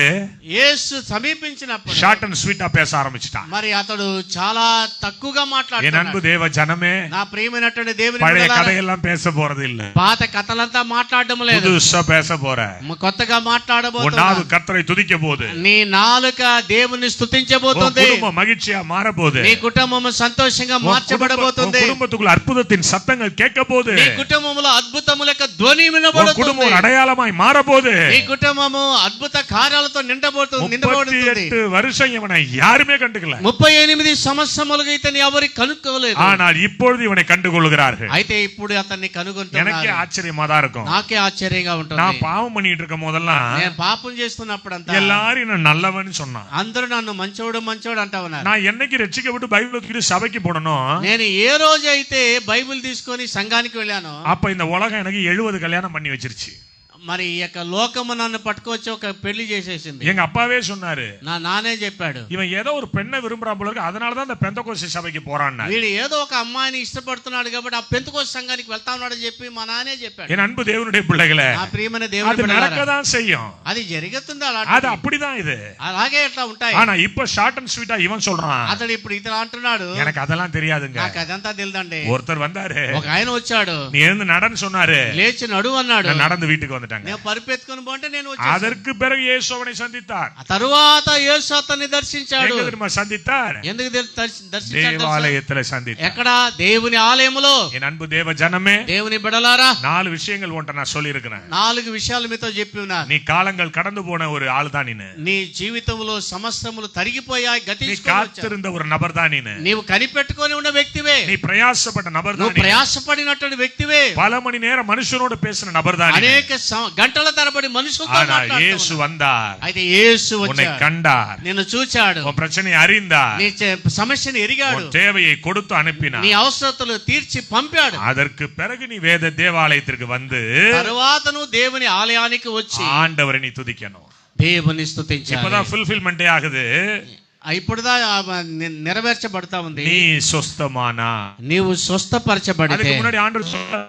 యేసు సమీపించినప్పుడు ஷார்ட் அண்ட் ஸ்வீட்டா பேச ஆரம்பிச்சிட்டான். మరి అతడు చాలా తక్కువగా என் அன்பு మాట్లాడుతున్నాడు. தேவ ஜனமே, నా ప్రియమైనటువంటి దేవుని பழைய బిడ్డలారా, கதையெல்லாம் பேச போறது இல்ல, పాత కథలంతా మాట్లాడడం లేదు, புதுசா பேச போற. కొత్తగా உன் మాట్లాడబోతున్నా. நாவு கர்த்தரை துதிக்க போது, నీ నాలుక దేవుని உன் స్తుతించబోతుంది, குடும்பம் மகிழ்ச்சியா மாற போது, నీ కుటుంబం సంతోషంగా உன் మార్చబడబోతుంది, குடும்பத்துக்குள்ள அற்புதத்தின் சத்தங்கள் கேட்க போது, నీ కుటుంబంలో అద్భుతముల యొక్క ధ్వని உன் குடும்பம் వినబడుతుంది, ஒரு அடையாளமாய் மாற போது. నీ కుటుంబము అద్భుత కార్యాలతో నిండబడుతుంది. 38 வருஷம் இவனை யாருமே கண்டுக்கல, 38 సంవత్సరములుగా ఇతన్ని ఎవరికి కనుక్కోలేదు. ஆனால் இப்பொழுது இவனை கண்டுகொள்கிறார்கள். అయితే ఇప్పుడు అతన్ని எனக்கே కనుగొంటున్నారు. ஆச்சரியமா தான் இருக்கும். నాకే ఆశ్చర్యంగా ఉంటుంది. நான் பாவம் பண்ணிட்டு இருக்கும் போதெல்லாம் నేను పాపం చేస్తున్నప్పుడంతా எல்லாரும் நான் நல்லவன்னு சொன்னான். అందరూ నన్ను మంచోడు మంచోడు అంటా ఉన్నారు. நான் என்னைக்கு ரட்சிக்கப்பட்டு பைபிள் தூக்கிட்டு சபைக்கு போடணும், నేను ఏ రోజు అయితే బైబిల్ తీసుకొని సంఘానికి వెళ్ళానో அப்ப இந்த உலகம் எனக்கு 70 கல்யாணம் பண்ணி வச்சிருச்சு. మరి ఈ యొక్క లోకము నన్ను పట్టుకొచ్చి ఒక పెళ్లి చేసేసింది. எங்க அப்பாவே சொன்னாரு, నా నానే చెప్పాడు, இவன் ஏதோ ஒரு பெண்ணை விரும்புறான் போல இருக்கு, அதனாலதான் இந்த பெந்தகோஸ்தே சபைக்கு போறான். వీడు ఏదో ఒక అమ్మాయిని ఇష్టపడుతున్నాడు కాబట్టి ఆ పెంతుకోస్ సంఘానికి వెళ్తా ఉన్నాడని చెప్పి మా నానే చెప్పాడు. என் அன்பு தேவனுடைய பிள்ளைகளே, నా ప్రియమైన அது దేవుని బిడ్డలారా, நடக்கதான் செய்யும், అది జరుగుతుంది, அது அப்படிதான் இது. అలాగే ఎట్లా ఉంటాయి. ஆனா இப்ப ஷார்ட் அண்ட் ஸ்வீட்டா இவன் சொல்றான், అతడు ఇప్పుడు ఇతను అంటున్నాడు, எனக்கு அதெல்லாம் தெரியாதுங்க. నాకు అదంతా తెలియదండి. ஒருத்தர் வந்தாரு, ఒక ఆయన వచ్చాడు, நீ எழுந்து நடன்னு சொன்னாரு, లేచి నడువు అన్నాడు, நான் நடந்து வீட்டுக்கு வந்துட்டாங்க. నేను పరిపెత్తుకొని పోంటే నేను వచ్చాను. அதற்கு பிறகு இயேசு அவனை சந்தித்தார். ఆ తరువాత యేసు అతన్ని దర్శించాడు. எங்க தெரியுமா சந்தித்தார்? ఎందుకు దర్శించాడు? தேவாலயத்துல சந்தித்தார். ఎక్కడ? దేవుని ఆలయములో. என் அன்பு தேவ ஜனமே, దేవుని బిడ్డలారా, 4 விஷயங்கள் உன்ட்ட நான் சொல்லி இருக்கிறேன். 4 విషయాలు మీతో చెప్పి ఉన్నాను. நீ காலங்கள் கடந்து போன ஒரு ஆள் தான் நீனு. నీ జీవితంలో సంవత్సరములు తరిగిపోయాయి, நீ గతించుకొని காத்திருந்த ஒரு நபர் தான் நீனு. నీవు కనిపెట్టుకొని ఉన్న వ్యక్తివే. நீ பிரயாசப்பட்ட நபர் నువ్వు தான் நீ. ప్రయాసపడినటువంటి వ్యక్తివే. பல மணி நேரம் மனுஷனோட பேசின நபர் தான் நீ. అనేక గంటల తరబడి మనుషులతో ஆனா మాట్లాడుతున్నావు. இயேசு வந்தார், అయితే యేసు உன்னை వచ్చాడు, கண்டார், నిన్ను చూచాడు, உன் பிரச்சனையை அறிந்தார், నీ సమస్యను ఎరిగాడు, உன் தேவையை கொடுத்து அனுப்பினார். నీ అవసరతలు తీర్చి పంపాడు. அதற்கு பிறகு நீ வேத தேவாலயத்திற்கு வந்து తరువాత నువ్వు దేవుని ఆలయానికి వచ్చి ஆண்டவரை நீ துதிக்கணும். దేవుని స్తుతించాలి. இப்பதான் ஃபுல்ஃபில்மெண்டே ஆகுது. ఇప్పుడుదా నెరవేర్చబడతా ఉంది. நீ சொஸ்தமானா, నీవు స్వస్థపరచబడితే. அதுக்கு முன்னாடி ஆண்டவர் சொல்ல,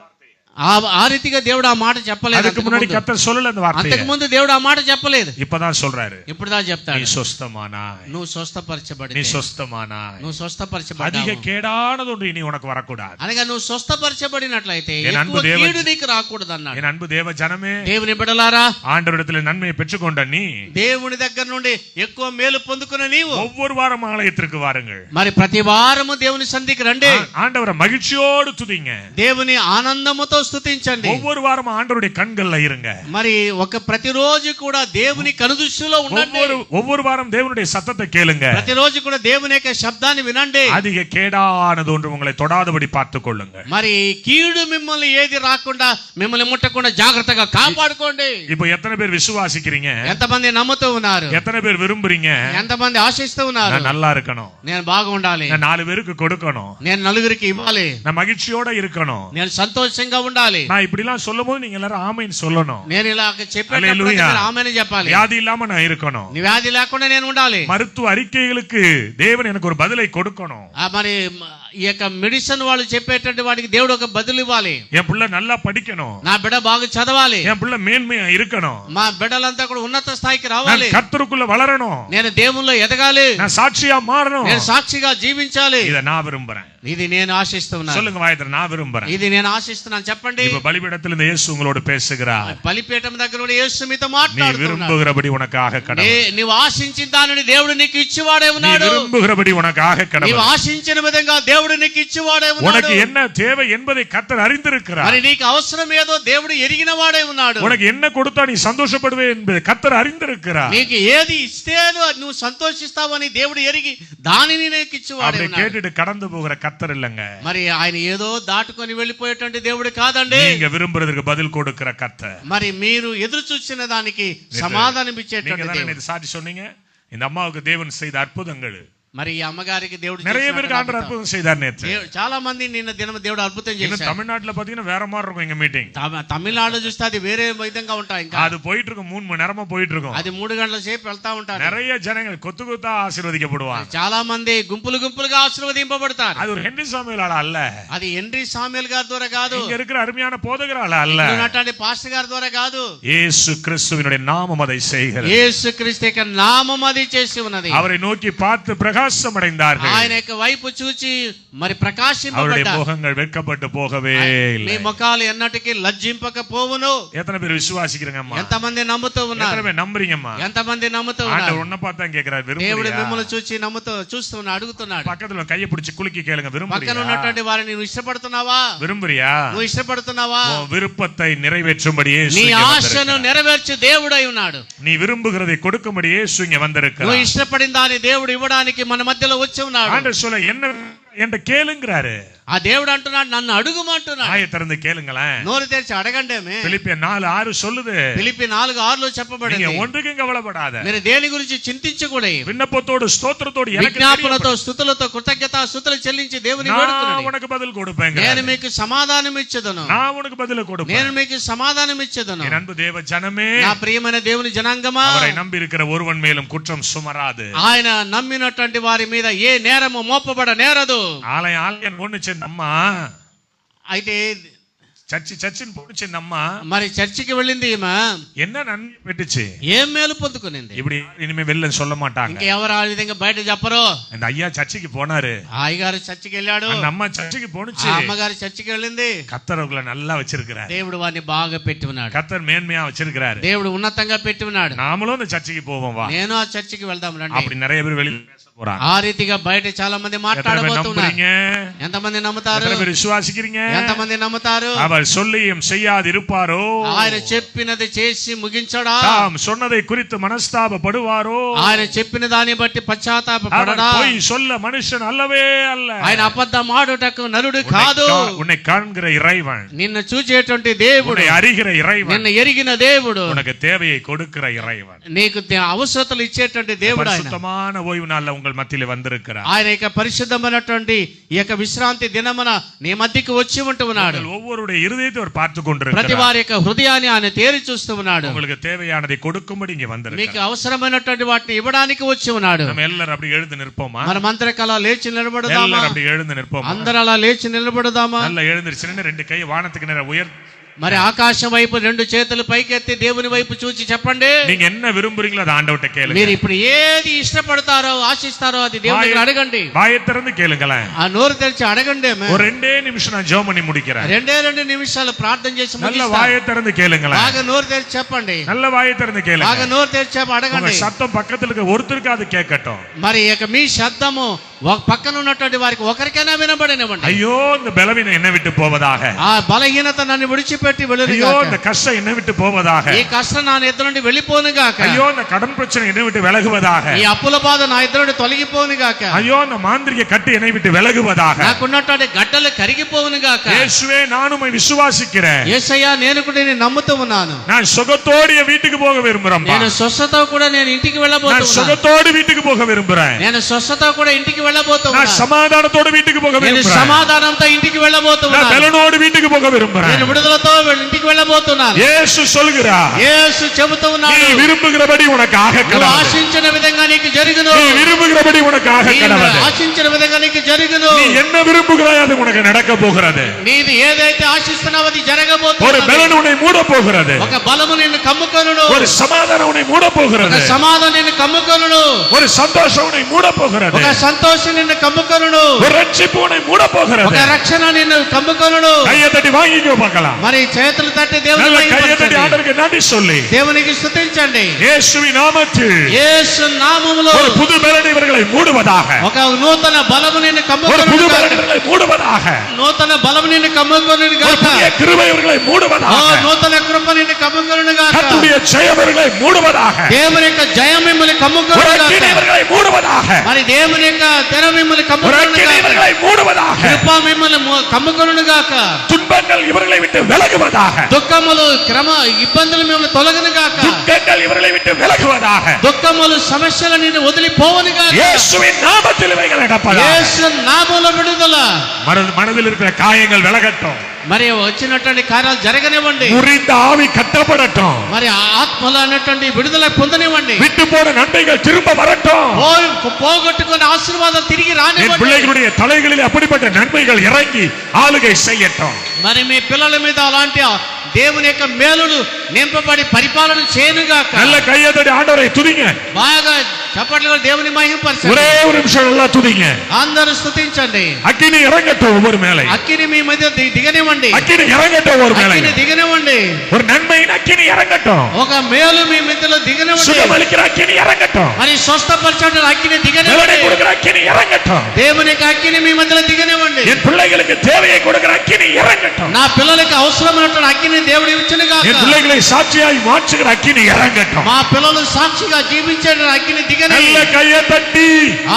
ఆ రీతిగా దేవుడు ఆ మాట చెప్పలేదు. அதுக்கு முன்னாடி கர்த்தர் சொல்லல அந்த வார்த்தையை. అంతకు ముందు దేవుడు ఆ మాట చెప్పలేదు. இப்பதான் சொல்றாரு. ఇప్పుడుదా చెప్తాడు. நீ சொஸ்தமானா, నువ్వు స్వస్థపరచబడితే. நீ சொஸ்தமானா, నువ్వు స్వస్థపరచబడ్డావు. அதிக கேடானது ஒன்று இனி உனக்கு வரக்கூடாது. అనగా నువ్వు స్వస్థపరచబడినట్లయితే என் அன்பு ఎక్కువ தேவ కీడు నీకు రాకూడదు అన్నాడు. என் அன்பு தேவ ஜனமே, దేవుని బిడ్డలారా, ஆண்டவரிடத்தில் நன்மையை பெற்றுக்கொண்ட நீ, దేవుని దగ్గర నుండి ఎక్కువ మేలు పొందుకున్న నీవు ஒவ்வொரு வாரம் ஆலயத்திற்கு வாருங்கள். మరి ప్రతి వారము దేవుని సన్నిధికి రండి. ஆண்டவரை மகிழ்ச்சியோடு துதிங்க. దేవుని ఆనందముతో స్తుతించండి. ஒவ்வொரு வாரம் ஆண்டவருடைய கண்கள்ல இருங்க. మరి ప్రతిరోజు కూడా దేవుని కనుదృష్టిలో ఉండండి. ஒவ்வொரு வாரம் தேவனுடைய சத்தத்தை கேளுங்க. ప్రతిరోజు కూడా దేవుని యొక్క శబ్దాన్ని వినండి. அதிக கேடானது ஒன்று உங்களை தொடாதபடி பார்த்துக் கொள்ளுங்க. మరి కీడు మిమ్మల్ని ఏది రాకుండా మిమ్మల్ని ముట్టకుండా జాగ్రత్తగా కాపాడుకోండి. இப்போ எத்தனை பேர் விசுவாசிக்கிறீங்க? ఎంతమంది నమ్ముతూ ఉన్నారు? எத்தனை பேர் விரும்புறீங்க? ఎంతమంది ఆశిస్తూ ఉన్నారు? நான் நல்லா இருக்கணும், నేను బాగా ఉండాలి, நான் 4 பேருக்கு கொடுக்கணும், నేను నలుగురికి ఇవ్వాలి, நான் మகிழ்ச்சியோட இருக்கணும், నేను సంతోషంగా ఉండాలి. நான் இப்படி எல்லாம் சொல்லும்போது நீங்க எல்லாரும் ஆமென் சொல்லணும். నేను ఇలా చెప్పేటప్పుడు ఆమేన్ చెప్పాలి. வியாதி இல்லாம நான் இருக்கணும், నీ వ్యాధి లేకుండా నేను ఉండాలి. மருத்துவ அறிக்கைகளுக்கு தேவன் எனக்கு ஒரு பதிலை கொடுக்கணும். మరి ఈ యొక్క మెడిసిన్ వాళ్ళు చెప్పేటటువంటి వాటికి దేవుడు ఒక బదులు ఇవ్వాలి. என் பிள்ளை நல்லா படிக்கணும், నా బిడ్డ బాగా చదవాలి, என் பிள்ளை மேன்மையா இருக்கணும், మా బిడ్డలంతా కూడా ఉన్నత స్థాయికి రావాలి, நான் கர்த்தருக்குள்ள வளரணும், నేను దేవునిలో ఎదగాలి, நான் சாட்சியா மாறணும். నేను సాక్షిగా జీవించాలి. இத நான் விரும்புறேன். ఇది నేను ఆశిస్తున్నాను. சொல்லுங்க வாயத்துல, நான் விரும்புறேன். ఇది నేను ఆశిస్తున్నాను చెప్పండి. இப்ப பலிபீடத்தில் இந்த இயேசு உங்களோடு பேசுகிறார். బలిపీఠం దగ్గర ఉన్న యేసు మీతో நீ మాట్లాడుతున్నాడు. விரும்புகிறபடி உனக்காக கடவுள், నీవు ఆశించిన దానిని దేవుడు నీకు ఇచ్చివాడే நீ ఉన్నాడు. விரும்புகிறபடி உனக்காக నీవు கடவுள், ఆశించిన విధంగా దేవుడు నీకు ఇచ్చివాడే ఉన్నాడు. உனக்கு என்ன தேவை என்பதை கர்த்தர் அறிந்திருக்கிறார். మరి నీకు అవసరం ఏదో దేవుడు ఎరిగిన వాడే ఉన్నాడు. உனக்கு என்ன கொடுத்தா நீ சந்தோஷப்படுவே என்பதை கர்த்தர் அறிந்திருக்கிறார். నీకు ఏది ఇస్తే నువ్వు సంతోషిస్తావని దేవుడు ఎరిగి దానిని నీకు ఇచ్చివాడే அப்படி ఉన్నాడు. கேட்டுட்டு கடந்து போகிற கர்த்தர் இல்லங்க. మరి ఆయన ఏదో దాటుకొని వెళ్ళిపోయేటువంటి దేవుడు కాదండి. நீங்க விரும்புறதுக்கு பதில் கொடுக்கிற கர்த்தர். మరి మీరు ఎదురు చూసిన దానికి సమాధానం நீங்க ఇచ్చేటువంటి தானே దేవుడు. நேத்து சாட்சி சொன்னீங்க, இந்த அம்மாவுக்கு தேவன் செய்த அற்புதங்கள். మరి ఈ అమ్మగారికి దేవుడు நிறைய பேருக்கு ஆண்டவர் அற்புதம் செய்தார் நேத்து. చాలా మంది నిన్న దినం దేవుడు అద్భుతం இன்னும் చేశాడు. தமிழ்நாட்டுல பாத்தீங்கன்னா வேற மாதிரி இருக்கும் எங்க மீட்டிங். తమిళనాడు చూస్తే అది వేరే విధంగా ఉంటాయి. ఇంకా அது போயிட்டு இருக்கும், 3 மணி நேரமா போயிட்டு இருக்கும். అది 3 గంటల సేపు వెళ్తా ఉంటారు. நிறைய ஜனங்கள் கொத்து கொத்தா ஆசீர்வதிக்கப்படுவாங்க. చాలా మంది గుంపులు గుంపులుగా ఆశీర్వదింపబడతారు. அது ஒரு ஹென்றி சாமுவேலால அல்ல, అది హెన్రీ సామ్యూయల్ గారి ద్వారా కాదు, இங்க இருக்கிற அருமையான போதகரால அல்ல, ఉన్నటువంటి పాస్టర్ గారి ద్వారా కాదు. இயேசு கிறிஸ்துவினுடைய நாமம் அதை செய்கிறது. యేసుక్రీస్తు యొక్క నామం అది చేసి ఉన్నది. அவரை நோக்கி பார்த்து பிரகாசம் அடைந்தார்கள். ఆయన యొక్క వైపు చూచి మరి அவருடைய ప్రకాశింపబడ్డారు. முகங்கள் வெட்கப்பட்டு போகவே మీ இல்லை. ముఖాలు ఎన్నటికీ లజ్జింపకపోవును. எத்தனை பேர் விசுவாசிக்கிறீங்கம்மா? ఎంతమంది నమ్ముతూ எத்தனை ఉన్నారు? பேர் நம்புறீங்கம்மா? ఎంతమంది నమ్ముతూ ஆண்டவர் ఉన్నారు? உன்னை பார்த்தா கேக்குறாரு, దేవుడు விரும்புறியா? మిమ్మల్ని చూచి చూస్తున్నా అడుగుతున్నాడు. பக்கத்துல கையை பிடிச்சு குலுக்கி கேளுங்க, పక్కన விரும்புறியா? ఉన్నటువంటి వారిని నువ్వు ఇష్టపడుతున్నావా? விரும்புறியா? నువ్వు ఇష్టపడుతున్నావా? உன் விருப்பத்தை நிறைவேற்றும்படி இயேசு నీ இங்கே ఆశను வந்திருக்கிறார். నెరవేర్చు దేవుడై ఉన్నాడు. நீ விரும்புகிறதை கொடுக்கும்படி இயேசு இங்கே నువ్వు வந்திருக்கிறார். ఇష్టపడిన దాన్ని దేవుడు ఇవ్వడానికి మన మధ్యలో వచ్చి ఉన్నాడు. ஆண்டவர் சொல்ல என்ன என்ற கேளுங்கிறாரு. ఆ దేవుడు అంటున్నాడు, నన్ను అడుగుమంటున్నాడు. ஆய திறந்து கேளுங்களேன். నోరు తెరిచి అడగండేమే. பிலிப்பியர் 4:6 சொல்லுது, ఫిలిప్పీ 4:6లో చెప్పబడింది, நீங்க ஒன்றுக்கும் கவலைப்படாத, మీరు దేని గురించి చింతించకూడదు, விண்ணப்பத்தோடு ஸ்தோத்திரத்தோடு எனக்கு విజ్ఞాపనతో స్తుతులతో కృతజ్ఞతా స్తుతులు చెల్లించి దేవుని நான் వేడుకొనుడి. உனக்கு பதில் கொடுப்பேங்க. నేను మీకు సమాధానం ఇచ్చేదను. நான் உனக்கு பதில் கொடுப்பேன். నేను మీకు సమాధానం ఇచ్చేదను. என் அன்பு தேவ ஜனமே, నా ప్రియమైన దేవుని జనాంగమా, அவரை நம்பி இருக்கிற ஒருவன் மேலும் குற்றம் சுமராது. ఆయన నమ్మినటువంటి వారి మీద ఏ నేరము మోపబడ నేరదు. ஆலயம் பொண்ணுச்சு அம்மா, అయితే சர்ச்சின் பொண்ணுச்சு அம்மா, మరి చర్చికి వెళ్ళింది ఈమె, என்ன நன்மை பெற்றுச்சு? ఏం మేలు పొందుకునింది? இப்படி இனிமே வெளில சொல்ல மாட்டாங்க. ఇంకెవరు ఆ విధంగా బయట చెప్పరు. இந்த ஐயா சர்ச்சுக்கு போனாரு, ఆ అయ్యగారు చర్చికి వెళ్ళాడు, அந்த అమ్మ சர்ச்சுக்கு போனுச்சு. ఆ అమ్మగారు చర్చికి వెళ్ళింది. கர்த்தர் அவங்களை நல்லா வச்சிருக்கிறார். దేవుడు వారిని బాగా పెట్టి ఉన్నాడు. கர்த்தர் மேன்மையா வச்சிருக்கிறாரு. దేవుడు ఉన్నతంగా పెట్టి ఉన్నాడు. நாமளும் அந்த சர்ச்சுக்கு போவோம் வா. నేను ఆ చర్చికి వెళ్దాం రండి. அப்படி நிறைய பேர் வெளியில பேச போறாங்க. ఆ రీతిగా బయట చాలా మంది எத்தனை பேர் మాట్లాడబోతున్నారు. நம்புறீங்க? ఎంతమంది నమ్ముతారు? எத்தனை பேர் விசுவாசிக்கிறீங்க? ఎంతమంది నమ్ముతారు? அவர் சொல்லியும் செய்யாது இருப்பாரோ, ఆయన చెప్పినది చేసి ముగించడా, தாம் சொன்னதை குறித்து மனஸ்தாபப்படுவாரோ, ఆయన చెప్పిన దాన్ని బట్టి పశ్చాత్తాపపడడా, அவர் பொய் சொல்ல மனுஷன் அல்லவே அல்ல. ఆయన అబద్ధం ఆడుటకు నరుడు కాదు. உன்னை காண்கிற இறைவன், నిన్ను చూచేటువంటి దేవుడు, உன்னை அறிகிற இறைவன், నిన్ను ఎరిగిన దేవుడు, உனக்கு தேவையை கொடுக்கிற இறைவன். నీకు అవసరతలు ఇచ్చేటువంటి దేవుడు ఆయన. பரிசுத்தமான ஓய்வு நாள்ல உங்கள் உங்கள் మధ్యలో வந்திருக்கிறார். ఆయన యొక్క పరిశుద్ధమైనటువంటి ఈ యొక్క విశ్రాంతి దినమున నీ మధ్యకి వచ్చి ఉంటున్నాడు. ஒவ்வொருடைய இருதயத்தை அவர் பார்த்து கொண்டிருக்கிறார். ప్రతి వారి యొక్క హృదయాన్ని ఆయన తేరి చూస్తూ ఉన్నాడు. உங்களுக்கு தேவையானதை கொடுக்கும்படி இங்க வந்திருக்கிறார். మీకు అవసరమైనటువంటి వాటిని ఇవ్వడానికి వచ్చి ఉన్నాడు. நம்ம எல்லாரும் அப்படி எழுந்து நிற்போமா? మనమందరం అలా లేచి నిలబడదామా? எல்லாரும் அப்படி எழுந்து நிற்போமா? అందరం అలా లేచి నిలబడదామా? நல்லா எழுந்திருச்சு ரெண்டு கை வானத்துக்கு நேரா உயர். మరి ఆకాశం వైపు రెండు చేతులు పైకెత్తి దేవుని వైపు చూసి చెప్పండి. நீங்க என்ன விரும்புறீங்களோ அதை ஆண்டவர்ட்ட கேளுங்க. మీరు ఇప్పుడు ఏది ఇష్టపడతారో ఆశిస్తారో అది దేవునికి అడగండి. வாயை திறந்து கேளுங்களேன். ఆ నోరు తెరిచి అడగండి. ஒரு ரெண்டே நிமிஷம் நான் ஜெபம் பண்ணி முடிக்கிறேன். రెండు నిమిషాలు ప్రార్థన చేసి நல்ல ముగిస్తాను. வாயை திறந்து கேளுங்களேன். బాగా నోరు తెరిచి చెప్పండి. நல்ல வாயை திறந்து கேளுங்க. బాగా నోరు తెరిచి అడగండి. உங்க சத்தம் பக்கத்துல இருக்க ஒருத்தருக்கு அது கேட்கட்டும். మరి ఇక మీ శబ్దము పక్కన ఉన్నటువంటి వారికి ఒకరికైనా వినబడనివ్వండి. ஐயோ இந்த பலவீனம் என்ன விட்டு போவதாக. ఆ బలహీనత నన్ను విడిచిపెట్టి ஐயோ వెళ్ళునుగాక. இந்த கஷ்டம் என்ன விட்டு போவதாக. ఈ కష్టం నా ఎదురు నుండి వెళ్ళిపోనుగాక. ஐயோ இந்த கடன் பிரச்சனை என்னை விட்டு விலகுவதாக. ఈ అప్పుల బాధ నా ఎదురు నుండి తొలగిపోనుగాక. ஐயோ இந்த மாந்திரிக கட்டு என்னை விட்டு விலகுவதாக. నాకున్నటువంటి గడ్డలు కరిగిపోనుగాక. இயேசுவே நான் உம்மை விசுவாசிக்கிறேன். యేసయ్యా నేను కూడా నిన్ను నమ్ముతూ ఉన్నాను. நான் சுகத்தோடு என் வீட்டுக்கு போக விரும்புறேன். నేను స్వస్థతో కూడా నేను ఇంటికి நான் వెళ్ళబోతున్నాను. சுகத்தோடு வீட்டுக்கு போக விரும்புறேன். నేను స్వస్థతో కూడా ఇంటికి వెళ్ళబోతున్నాను. நான் சமாதானத்தோடு வீட்டுக்கு போக నేను விரும்புறேன். సమాధానంతో ఇంటికి நான் వెళ్ళబోతున్నాను. பலனோடு வீட்டுக்கு போக விரும்புறேன். నేను విడుదలతో ఇంటికి వెళ్ళబోతున్నాను. இயேசு சொல்கிறார், యేసు చెబుతూ நீ ఉన్నాడు, விரும்புகிறபடி உனக்கு ஆக నువ్వు கடவுள். ఆశించిన విధంగా నీకు జరుగును. நீ விரும்புகிறபடி உனக்கு ஆக నీవు கடவுள். ఆశించిన విధంగా నీకు జరుగును. நீ என்ன விரும்புகிறாய் அது உனக்கு நடக்க போகிறது. నీది ఏదైతే ఆశిస్తున్నావో అది ஒரு జరగబోతున్నది. பலன் உன்னை மூட போகிறது. ఒక బలము నిన్ను కమ్ముకొనును. ஒரு சமாதானம் உன்னை மூட ఒక போகிறது. సమాధానం నిన్ను కమ్ముకొనును. ஒரு சந்தோஷம் உன்னை மூட போகிறது. ఒక సంతోషం నిన్ను కమ్ముకొనును. ஒரு ரட்சிப்பு உன்னை மூட போகிறது. ఒక రక్షణ నిన్ను కమ్ముకొనును. கையை தட்டி வாங்கிக்கோ பார்க்கலாம். మరి చేతులు తట్టి దేవుని நல்ல கையை தட்டி మహిమపరచండి. ஆண்டவருக்கு நன்றி சொல்லி దేవునికి స్తుతించండి. இயேசுவின் நாமத்தில் యేసు నామములో ஒரு புது பலன் இவர்களை மூடுவதாக. ఒక నూతన బలము నిన్ను ஒரு புது కమ్ముకొనును. பலன் இவர்களை மூடுவதாக. నూతన బలము నిన్ను కమ్ముకొనును ஒரு గాక. புதிய கிருபை இவர்களை ఓ மூடுவதாக. నూతన కృప నిన్ను కమ్ముకొనును గాక. கர்த்தருடைய ஜெயம் இவர்களை மூடுவதாக. దేవుని యొక్క జయం మిమ్మల్ని ஒரு కమ్ముకొనును அக்கினி గాక. இவர்களை மூடுவதாக. మరి దేవుని యొక్క తెర మిమ్మల్ని ஒரு కమ్ముకొనును அக்கினி గాక. இவர்களை மூடுவதாக. కృప మిమ్మల్ని కమ్ముకొనును గాక. துன்பங்கள் இவர்களை விட்டு விலகுவதாக. దుఃఖములు ఇబ్బందులు మిమ్మల్ని తొలగను గాక. துக்கங்கள் இவர்களை விட்டு விலகுவதாக. దుఃఖములు సమస్యలు నిన్ను వదిలిపోవును గాక. இயேசுவின் நாமத்தில் இவைகள் நடப்பதாக. యేసు నామములో విడుదల. மனதில் இருக்கிற காயங்கள் விலகட்டும். మరి వచ్చినటువంటి కార్యాలు జరగనివ్వండి. முறிந்த ஆவி கட்டப்படட்டும். మరి ఆత్మలో అన్నటువంటి విడుదల పొందనివ్వండి. விட்டு போன நன்மைகள் திரும்ப வரட்டும். పోగొట్టుకున్న ఆశీర్వాదాలు తిరిగి என் రానివ్వండి. பிள்ளைகளுடைய தலைகளில் அப்படிப்பட்ட நன்மைகள் இறங்கி ஆளுகை செய்யட்டும். మరి మీ పిల్లల మీద అలాంటి దేవుని యొక్క మేలులు నింపబడి పరిపాలన చేయనుగాక. நல்ல கையத்தடி ஆண்டவரை துதிங்க. బాగా చప్పట్లు దేవుని మహిమపరచండి. ஒரே ஒரு நிமிஷம் நல்லா துதிங்க. అందరూ స్తుతించండి. அக்கினி இறங்கட்டும் ஒவ்வொரு மேலே. అక్కిని మీ మధ్య దిగనివ్వండి. அக்கினி இறங்கட்டும் ஒவ்வொரு மேலே. అక్కిని దిగనివ్వండి. ஒரு நன்மையின் அக்கினி இறங்கட்டும். ఒక మేలు మీ మధ్యలో దిగనివ్వండి. சுகமளிக்கிற அக்கினி இறங்கட்டும். మరి స్వస్థపరచడం అక్కిని தேவனை దిగనివ్వండి. கொடுக்கிற அக்கினி இறங்கட்டும். దేవుని యొక్క అక్కిని మీ మధ్యలో దిగనివ్వండి. என் பிள்ளைகளுக்கு தேவையை கொடுக்கிற அக்கினி இறங்கட்டும். నా పిల్లలకి అవసరమైనటువంటి అక్కిని దేవుడు ఇచ్చునుగాక. என் பிள்ளைகளை சாட்சியாய் மாற்றுகிற அக்கினி இறங்கட்டும். మా పిల్లలు సాక్షిగా జీవించే అక్కిని దిగని. நல்ல கையை தட்டி,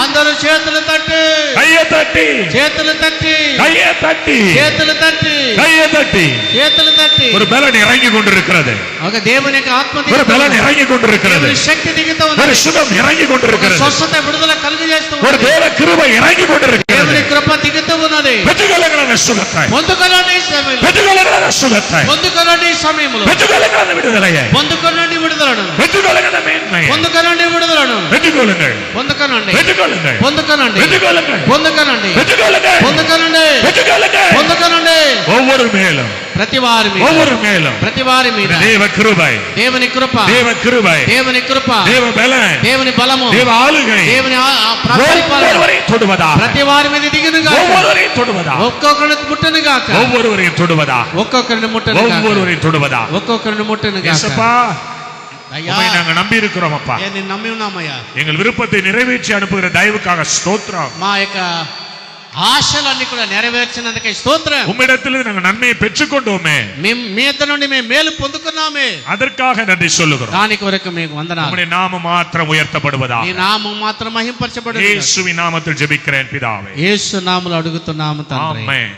అందరూ చేతులు తట్టి, கையை தட்டி, చేతులు తట్టి, கையை தட்டி, చేతులు తట్టి, கையை தட்டி. చేతులు తట్టి. ஒரு பலன் இறங்கி கொண்டிருக்கிறது. ఒక దేవుని యొక్క ఆత్మ ஒரு దిగుతూ பலன் ఉన్నది. இறங்கி கொண்டிருக்கிறது. దేవుని శక్తి దిగుతూ ஒரு ఉన్నది. சுகம் இறங்கி ఒక கொண்டிருக்கிறது. స్వస్థత విడుదల కలుగజేస్తూ ஒரு ఉన్నది. தேவ கிருபை இறங்கி கொண்டிருக்கிறது. దేవుని కృప దిగుతూ ఉన్నది. பெற்றுக்கொள்ளுகிற சுகத்தை, పొందుకొనండి ఈ సమయంలో. பெற்றுக்கொள்ளுகிற சுகத்தை, పొందుకొనండి ఈ సమయంలో. பெற்றுக்கொள்ளுகிற விடுதலையை, పొందుకొనండి విడుదలను. பெற்றுக்கொள்ளுகிற மேன்மையை పొందుకొనండి విడుదలను. பெற்றுக்கொள்ளுங்கள். పొందుకొనండి. பெற்றுக்கொள்ளுங்கள். పొందుకొనండి. பெற்றுக்கொள்ளுங்கள். పొందుకొనండి. பெற்றுக்கொள்ளுங்கள். పొందుకొనండి. பெற்றுக்கொள்ளுங்கள். పొందుకొనండి. ஒவ்வொரு மேலும், ప్రతి వారి మీద, ஒவ்வொரு மேலும் ప్రతి వారి మీద தேவ கிருபை, దేవుని కృప, தேவ கிருபை, దేవుని కృప, தேவ பலன், దేవుని బలము, தேவ ஆளுகை దేవుని పరిపాలన ஒவ்வொருவரையும் தொடுவதாக, ప్రతి వారి మీద దిగునుగాక. ஒவ்வொருவரையும் தொடுவதாக, ఒక్కొక్కరిని ముట్టనుగాక. ஒவ்வொருவரையும் தொடுவதாக, ఒక్కొక్కరిని ముట్టనుగాక. ஒவ்வொருவரையும் தொடுவதாக. ఒక్కొక్కరిని ముట్టనుగాక. இயேசுப்பா, అయ్యా, உம்மை நாங்க நம்பி இருக்கிறோம் அப்பா. నేను నమ్మి ఉన్నామయ్యా. எங்கள் விருப்பத்தை நிறைவேற்றி அனுப்புகிற தயவுக்காக ஸ்தோத்திரம். మా యొక్క ఆశలన్నీ కూడా నెరవేర్చినందుకే స్తోత్రం. உம்மிடத்தில் நாங்கள் நன்மையை பெற்றுக்கொண்டோமே, మీ ఇద్దరి నుండి మేము మేలు పొందుకున్నామే, அதற்காக நன்றி சொல்லுகிறோம். దాని కొరకు మీకు వందనాలు. உம்முடைய நாமம் மாத்திரம் உயர்த்தப்படுவதாக. నీ నామం మాత్రం మహింపరచబడును. இயேசுவின் நாமத்தில் ஜெபிக்கிறேன் பிதாவே. యేసు నామములో అడుగుతున్నాము తండ్రి. ஆமென்.